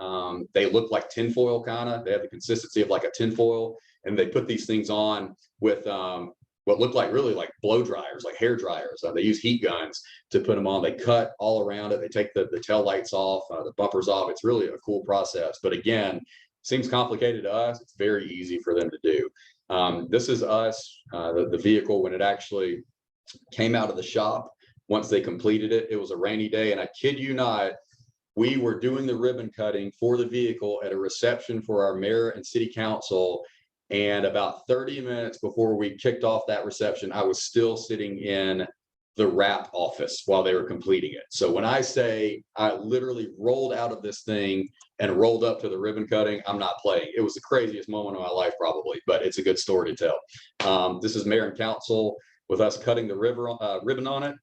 They look like tinfoil kind of. They have the consistency of like a tinfoil. And they put these things on with what looked like really like blow dryers, like hair dryers. They use heat guns to put them on. They cut all around it. They take the tail lights off, the bumpers off. It's really a cool process. But again, seems complicated to us. It's very easy for them to do. This is us, the vehicle when it actually came out of the shop. Once they completed it, it was a rainy day. And I kid you not, we were doing the ribbon cutting for the vehicle at a reception for our mayor and city council. And about 30 minutes before we kicked off that reception, I was still sitting in the wrap office while they were completing it. So when I say I literally rolled out of this thing and rolled up to the ribbon cutting, I'm not playing. It was the craziest moment of my life probably, but it's a good story to tell. This is mayor and council with us cutting the ribbon on it.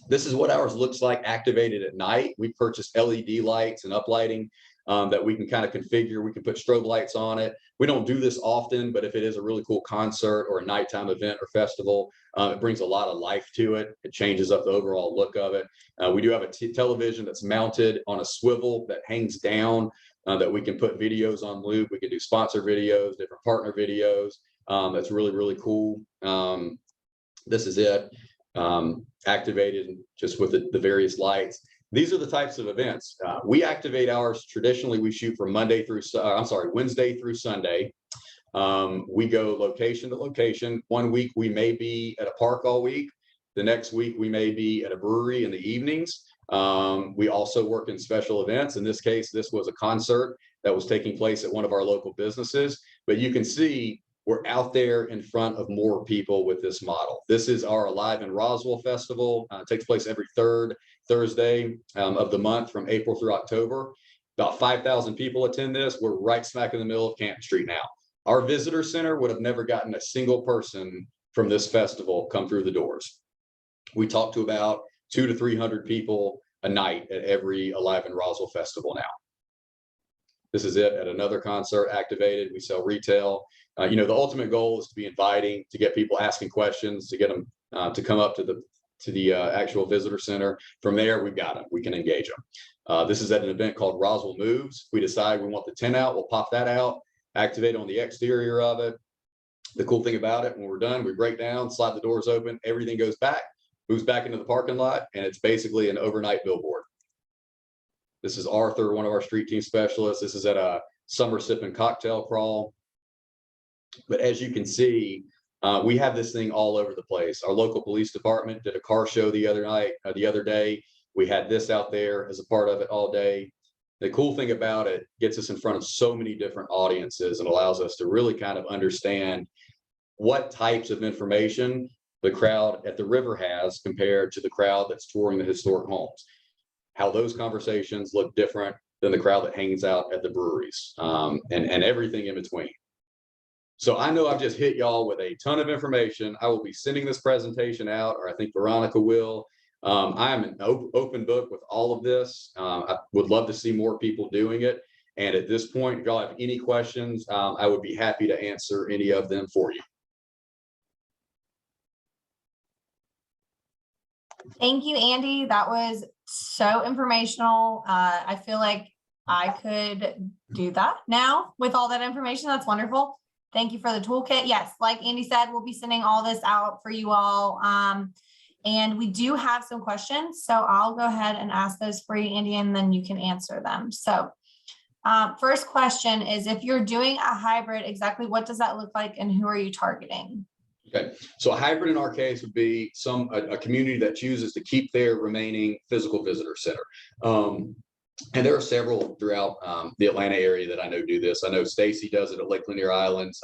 This is what ours looks like activated at night. We purchased LED lights and uplighting that we can kind of configure. We can put strobe lights on it. We don't do this often, but if it is a really cool concert or a nighttime event or festival, it brings a lot of life to it. It changes up the overall look of it. We do have a television that's mounted on a swivel that hangs down that we can put videos on loop. We can do sponsor videos, different partner videos. That's really, really cool. This is it. Activated just with the various lights. These are the types of events. We activate ours traditionally. We shoot from Wednesday through Sunday. We go location to location. One week we may be at a park all week. The next week we may be at a brewery in the evenings. We also work in special events. In this case, this was a concert that was taking place at one of our local businesses. But you can see we're out there in front of more people with this model. This is our Alive in Roswell festival. It takes place every third Thursday of the month from April through October. About 5,000 people attend this. We're right smack in the middle of Canton Street now. Our visitor center would have never gotten a single person from this festival come through the doors. We talk to about 200 to 300 people a night at every Alive in Roswell festival now. This is it at another concert activated. We sell retail. The ultimate goal is to be inviting, to get people asking questions, to get them to come up to the actual visitor center. From there, we've got them. We can engage them. This is at an event called Roswell Moves. We decide we want the tent out. We'll pop that out, activate on the exterior of it. The cool thing about it, when we're done, we break down, slide the doors open, everything goes back, moves back into the parking lot, and it's basically an overnight billboard. This is Arthur, one of our street team specialists. This is at a summer sip and cocktail crawl. But as you can see, we have this thing all over the place. Our local police department did a car show the other day. We had this out there as a part of it all day. The cool thing about it gets us in front of so many different audiences and allows us to really kind of understand what types of information the crowd at the river has compared to the crowd that's touring the historic homes. How those conversations look different than the crowd that hangs out at the breweries, and everything in between. So I know I've just hit y'all with a ton of information. I will be sending this presentation out, or I think Veronica will. I am an open book with all of this. I would love to see more people doing it. And at this point, if y'all have any questions, I would be happy to answer any of them for you. Thank you, Andy. That was so informational. I feel like I could do that now with all that information. That's wonderful. Thank you for the toolkit. Yes, like Andy said, we'll be sending all this out for you all. And we do have some questions. So I'll go ahead and ask those for you, Andy, and then you can answer them. So first question is, if you're doing a hybrid, exactly what does that look like and who are you targeting? Okay, so a hybrid in our case would be a community that chooses to keep their remaining physical visitor center. And there are several throughout the Atlanta area that I know do this. I know Stacy does it at Lake Lanier Islands.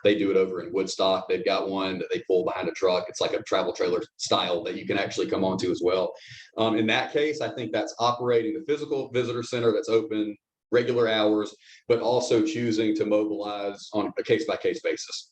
They do it over in Woodstock. They've got one that they pull behind a truck. It's like a travel trailer style that you can actually come onto as well. In that case, I think that's operating the physical visitor center that's open regular hours, but also choosing to mobilize on a case-by-case basis.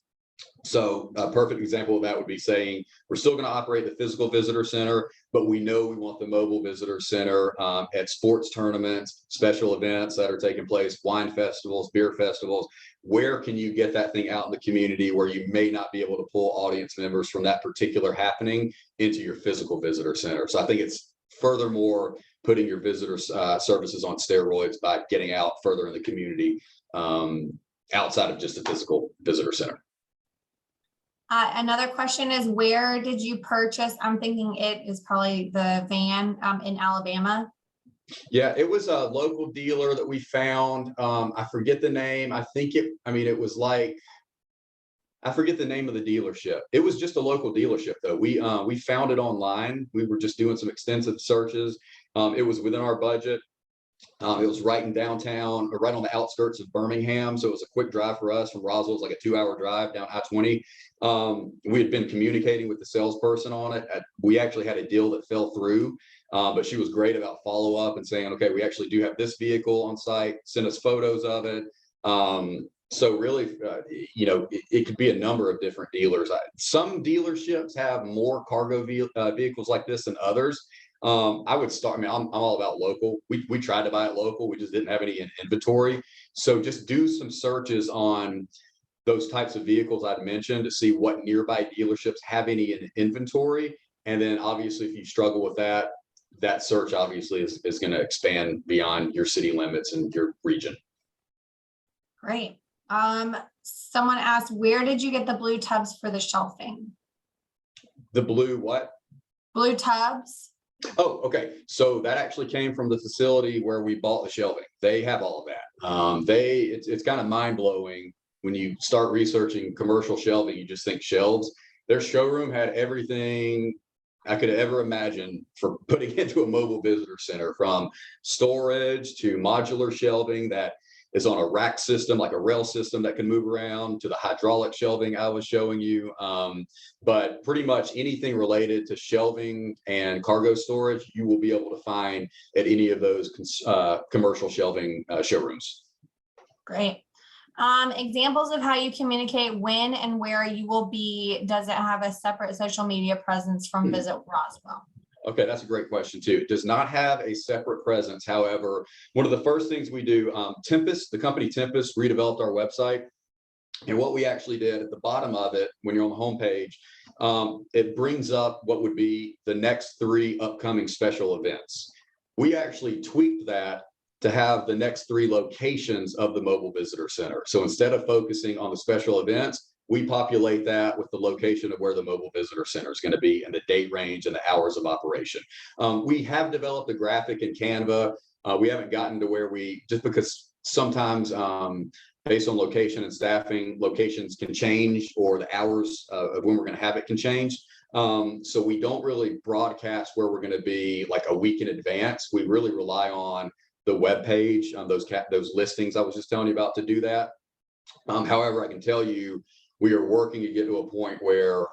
So a perfect example of that would be saying, we're still going to operate the physical visitor center, but we know we want the mobile visitor center at sports tournaments, special events that are taking place, wine festivals, beer festivals. Where can you get that thing out in the community where you may not be able to pull audience members from that particular happening into your physical visitor center? So I think it's furthermore putting your visitor services on steroids by getting out further in the community outside of just a physical visitor center. Another question is, where did you purchase? I'm thinking it is probably the van in Alabama. Yeah, it was a local dealer that we found. I forget the name. I was like, I forget the name of the dealership. It was just a local dealership though. We found it online. We were just doing some extensive searches. It was within our budget. It was right in downtown, or right on the outskirts of Birmingham. So it was a quick drive for us from Roswell. It was like a 2-hour drive down I-20. We had been communicating with the salesperson on it. We actually had a deal that fell through, but she was great about follow up and saying, okay, we actually do have this vehicle on site, send us photos of it. So really, it could be a number of different dealers. Some dealerships have more cargo vehicles like this than others. I would start, I'm all about local. We tried to buy it local. We just didn't have any in inventory. So just do some searches on those types of vehicles I'd mentioned to see what nearby dealerships have any in inventory. And then obviously, if you struggle with that search obviously is going to expand beyond your city limits and your region. Great. Someone asked, where did you get the blue tubs for the shelving? The blue what? Blue tubs. Oh, okay. So that actually came from the facility where we bought the shelving. They have all of that. It's kind of mind blowing when you start researching commercial shelving. You just think shelves. Their showroom had everything I could ever imagine for putting into a mobile visitor center, from storage to modular shelving that is on a rack system, like a rail system that can move around, to the hydraulic shelving I was showing you. But pretty much anything related to shelving and cargo storage, you will be able to find at any of those commercial shelving showrooms. Great. Examples of how you communicate when and where you will be. Does it have a separate social media presence from Visit Roswell? Okay, that's a great question too. It does not have a separate presence. However, one of the first things we do, Tempest, the company Tempest, redeveloped our website. And what we actually did at the bottom of it, when you're on the homepage, it brings up what would be the next 3 upcoming special events. We actually tweaked that to have the next 3 locations of the mobile visitor center. So instead of focusing on the special events, we populate that with the location of where the mobile visitor center is going to be and the date range and the hours of operation. We have developed a graphic in Canva. We haven't gotten to where just because sometimes based on location and staffing, locations can change, or the hours of when we're going to have it can change. So we don't really broadcast where we're going to be like a week in advance. We really rely on the web page, those listings I was just telling you about to do that. However, I can tell you, we are working to get to a point where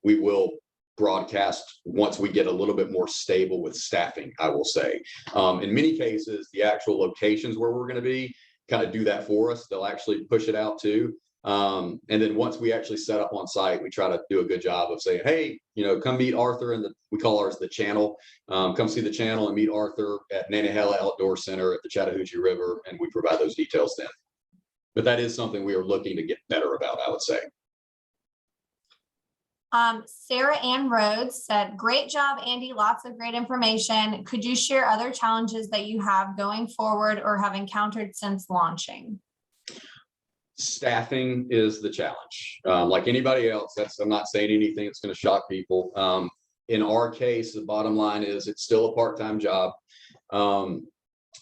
we will broadcast once we get a little bit more stable with staffing, I will say. In many cases, the actual locations where we're going to be kind of do that for us. They'll actually push it out too. And then once we actually set up on site, we try to do a good job of saying, hey, come meet Arthur, and we call ours the channel. Come see the channel and meet Arthur at Nantahala Outdoor Center at the Chattahoochee River, and we provide those details then. But that is something we are looking to get better about, I would say. Sarah Ann Rhodes said, great job, Andy. Lots of great information. Could you share other challenges that you have going forward or have encountered since launching? Staffing is the challenge. Like anybody else, I'm not saying anything that's going to shock people. In our case, the bottom line is it's still a part-time job. And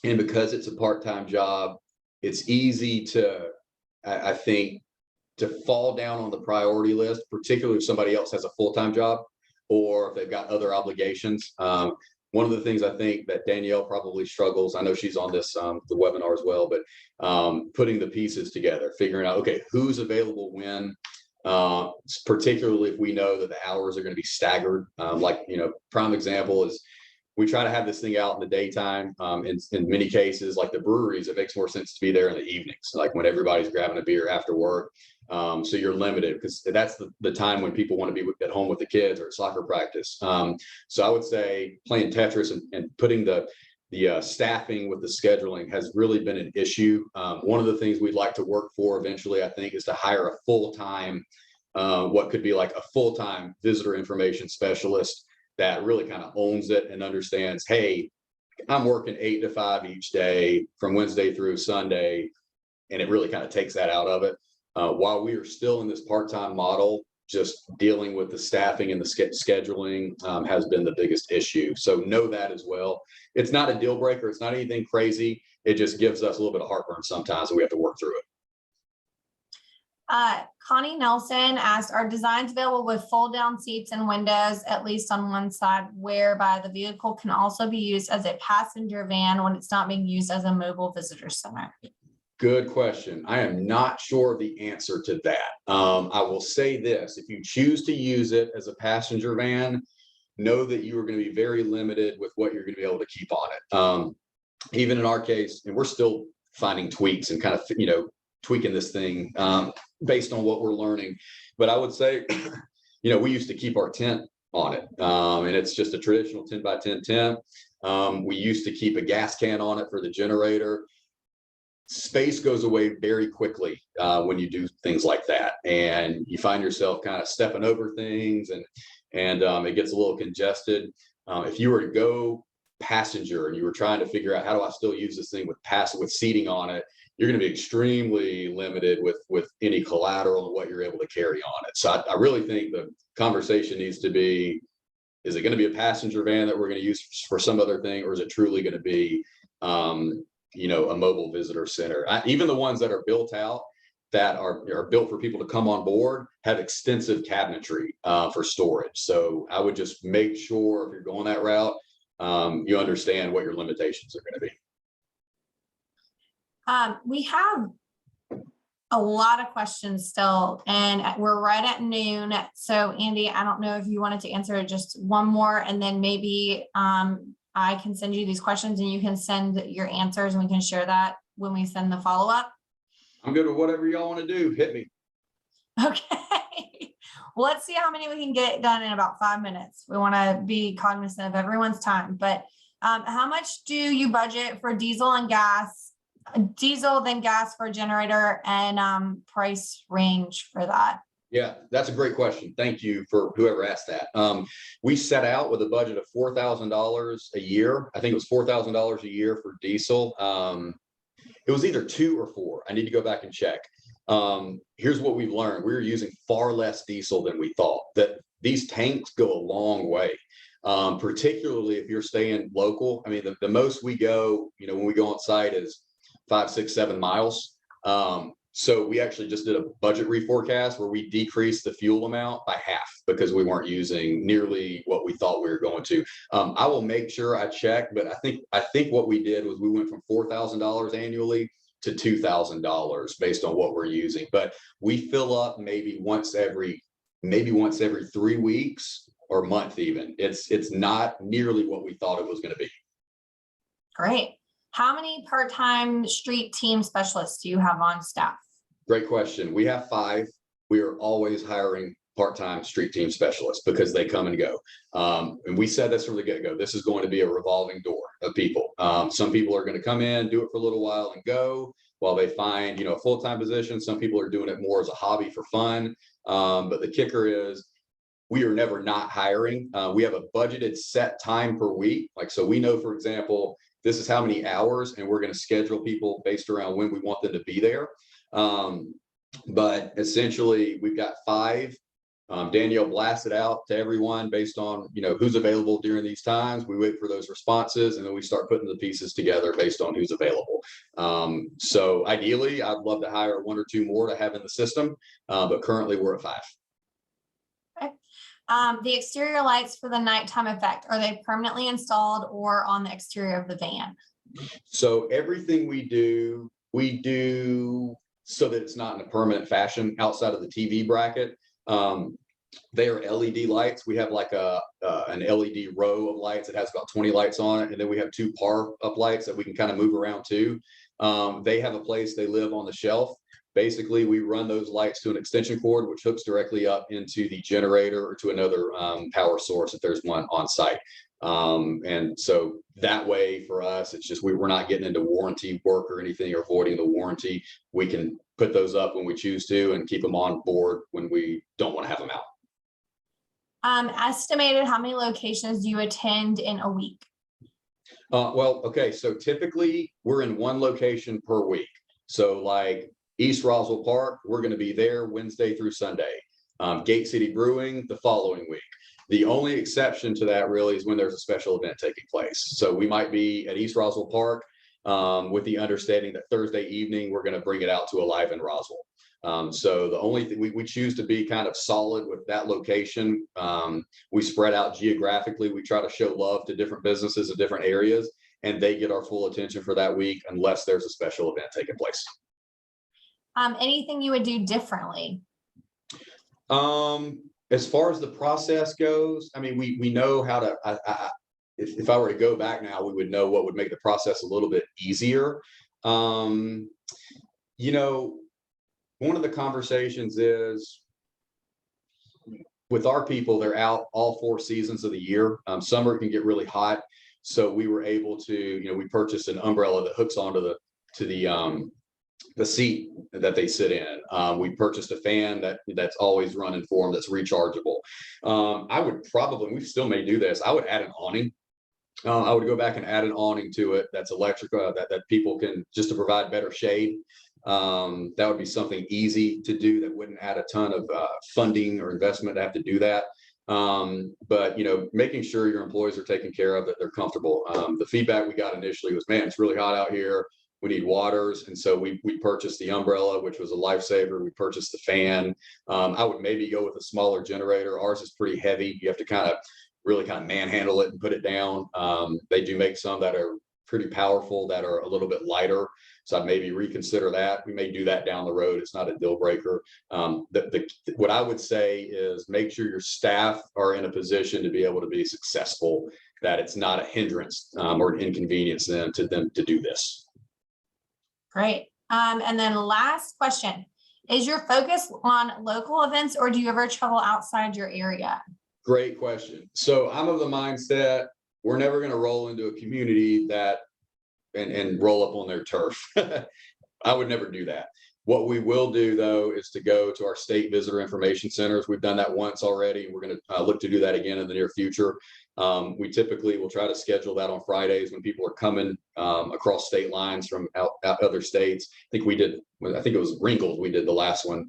because it's a part-time job, it's easy to, I think, to fall down on the priority list, particularly if somebody else has a full-time job or if they've got other obligations. One of the things I think that Danielle probably struggles, I know she's on this, the webinar as well, but putting the pieces together, figuring out, okay, who's available when, particularly if we know that the hours are going to be staggered. Like, prime example is we try to have this thing out in the daytime. In many cases, like the breweries, it makes more sense to be there in the evenings, like when everybody's grabbing a beer after work. So you're limited because that's the time when people want to be at home with the kids or at soccer practice. So I would say playing Tetris and putting the staffing with the scheduling has really been an issue. One of the things we'd like to work for eventually, I think, is to hire a full-time, what could be like a full-time visitor information specialist that really kind of owns it and understands, hey, I'm working 8 to 5 each day from Wednesday through Sunday. And it really kind of takes that out of it. While we are still in this part-time model, just dealing with the staffing and the scheduling has been the biggest issue. So know that as well. It's not a deal breaker. It's not anything crazy. It just gives us a little bit of heartburn sometimes, and we have to work through it. Connie Nelson asked, are designs available with fold down seats and windows, at least on one side, whereby the vehicle can also be used as a passenger van when it's not being used as a mobile visitor center? Good question. I am not sure of the answer to that. I will say this, if you choose to use it as a passenger van, know that you are going to be very limited with what you're going to be able to keep on it. Even in our case, and we're still finding tweaks and kind of, tweaking this thing based on what we're learning. But I would say, we used to keep our tent on it. And it's just a traditional 10 by 10 tent. We used to keep a gas can on it for the generator. Space goes away very quickly when you do things like that, and you find yourself kind of stepping over things, and it gets a little congested. If you were to go passenger and you were trying to figure out how do I still use this thing with seating on it, you're going to be extremely limited with any collateral and what you're able to carry on it. So I really think the conversation needs to be: is it going to be a passenger van that we're going to use for some other thing, or is it truly going to be a mobile visitor center? Even the ones that are built out, that are built for people to come on board, have extensive cabinetry for storage. So I would just make sure, if you're going that route, you understand what your limitations are going to be. We have a lot of questions still, and we're right at noon. So Andy, I don't know if you wanted to answer just one more, and then maybe I can send you these questions and you can send your answers, and we can share that when we send the follow-up. I'm good with whatever y'all want to do. Hit me. Okay. Well, let's see how many we can get done in about 5 minutes. We want to be cognizant of everyone's time, but how much do you budget for diesel and gas? Diesel, then gas for generator, and price range for that? Yeah, that's a great question. Thank you for whoever asked that. We set out with a budget of $4,000 a year. I think it was $4,000 a year for diesel. It was either 2 or 4. I need to go back and check. Here's what we've learned. We were using far less diesel than we thought. That these tanks go a long way, particularly if you're staying local. I mean, the most we go, when we go on site is 5, 6, 7 miles. So we actually just did a budget reforecast where we decreased the fuel amount by half because we weren't using nearly what we thought we were going to. I will make sure I check, but I think what we did was we went from $4,000 annually to $2,000 based on what we're using. But we fill up maybe once every 3 weeks or month even. It's not nearly what we thought it was going to be. Great. How many part-time street team specialists do you have on staff? Great question. We have 5. We are always hiring part-time street team specialists because they come and go. And we said this from the get-go. This is going to be a revolving door of people. Some people are going to come in, do it for a little while and go while they find, a full-time position. Some people are doing it more as a hobby for fun. But the kicker is we are never not hiring. We have a budgeted set time per week. So we know, for example, this is how many hours, and we're going to schedule people based around when we want them to be there. But essentially, we've got 5. Danielle blasts it out to everyone based on, who's available during these times. We wait for those responses, and then we start putting the pieces together based on who's available. So ideally, I'd love to hire 1 or 2 more to have in the system, but currently we're at 5. Okay. The exterior lights for the nighttime effect, are they permanently installed or on the exterior of the van? So everything we do so that it's not in a permanent fashion outside of the TV bracket. They are LED lights. We have like an LED row of lights. It has about 20 lights on it. And then we have 2 par up lights that we can kind of move around too. They have a place, they live on the shelf. Basically, we run those lights to an extension cord, which hooks directly up into the generator or to another power source if there's one on site. And so that way for us, it's just we're not getting into warranty work or anything or voiding the warranty. We can put those up when we choose to and keep them on board when we don't want to have them out. Estimated how many locations do you attend in a week? Well, okay, so typically we're in one location per week. So like East Roswell Park, we're going to be there Wednesday through Sunday. Gate City Brewing the following week. The only exception to that really is when there's a special event taking place. So we might be at East Roswell Park with the understanding that Thursday evening, we're going to bring it out to Alive in Roswell. So the only thing we choose to be kind of solid with that location. We spread out geographically. We try to show love to different businesses in different areas, and they get our full attention for that week unless there's a special event taking place. Anything you would do differently? As far as the process goes, I mean, we know how to, if I were to go back now, we would know what would make the process a little bit easier. You know, one of the conversations is with our people, they're out all 4 seasons of the year. Summer can get really hot. So we were able to, you know, we purchased an umbrella that hooks onto the seat that they sit in. We purchased a fan that's always running for them, that's rechargeable. I would probably, we still may do this, I would add an awning. I would go back and add an awning to it that's electric, that people can, just to provide better shade. That would be something easy to do that wouldn't add a ton of funding or investment to have to do that. But you know, making sure your employees are taken care of, that they're comfortable. The feedback we got initially was, man, it's really hot out here. We need waters. And so we purchased the umbrella, which was a lifesaver. We purchased the fan. I would maybe go with a smaller generator. Ours is pretty heavy. You have to really manhandle it and put it down. They do make some that are pretty powerful that are a little bit lighter. So I'd maybe reconsider that. We may do that down the road. It's not a deal breaker. What I would say is make sure your staff are in a position to be able to be successful, that it's not a hindrance or an inconvenience to them to do this. Great. And then last question, is your focus on local events or do you ever travel outside your area? Great question. So I'm of the mindset, we're never going to roll into a community and roll up on their turf. I would never do that. What we will do though, is to go to our state visitor information centers. We've done that once already. We're going to look to do that again in the near future. We typically will try to schedule that on Fridays when people are coming across state lines from out other states. I think it was Ringgold. We did the last one.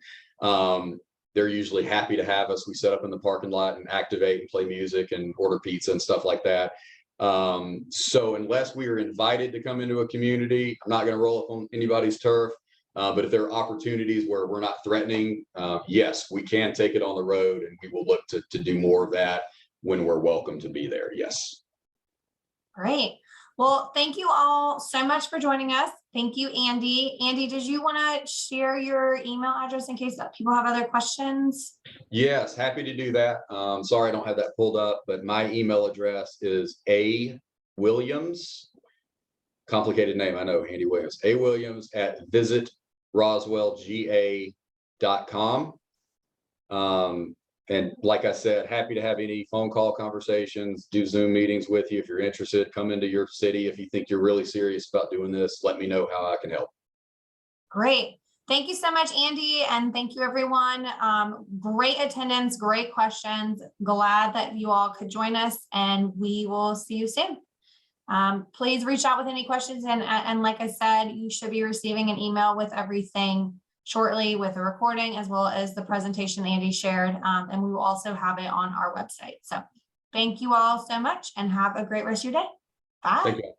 They're usually happy to have us. We set up in the parking lot and activate and play music and order pizza and stuff like that. So unless we are invited to come into a community, I'm not going to roll up on anybody's turf. But if there are opportunities where we're not threatening, yes, we can take it on the road, and we will look to do more of that when we're welcome to be there. Yes. Great. Well, thank you all so much for joining us. Thank you, Andy. Andy, did you want to share your email address in case that people have other questions? Yes, happy to do that. Sorry, I don't have that pulled up, but my email address is A Williams, complicated name, I know, Andy Williams, A Williams at visitroswellga.com. And like I said, happy to have any phone call conversations, do Zoom meetings with you. If you're interested, come into your city. If you think you're really serious about doing this, let me know how I can help. Great. Thank you so much, Andy. And thank you, everyone. Great attendance, great questions. Glad that you all could join us, and we will see you soon. Please reach out with any questions. And like I said, you should be receiving an email with everything shortly, with a recording as well as the presentation Andy shared. And we will also have it on our website. So thank you all so much and have a great rest of your day. Bye. Thank you.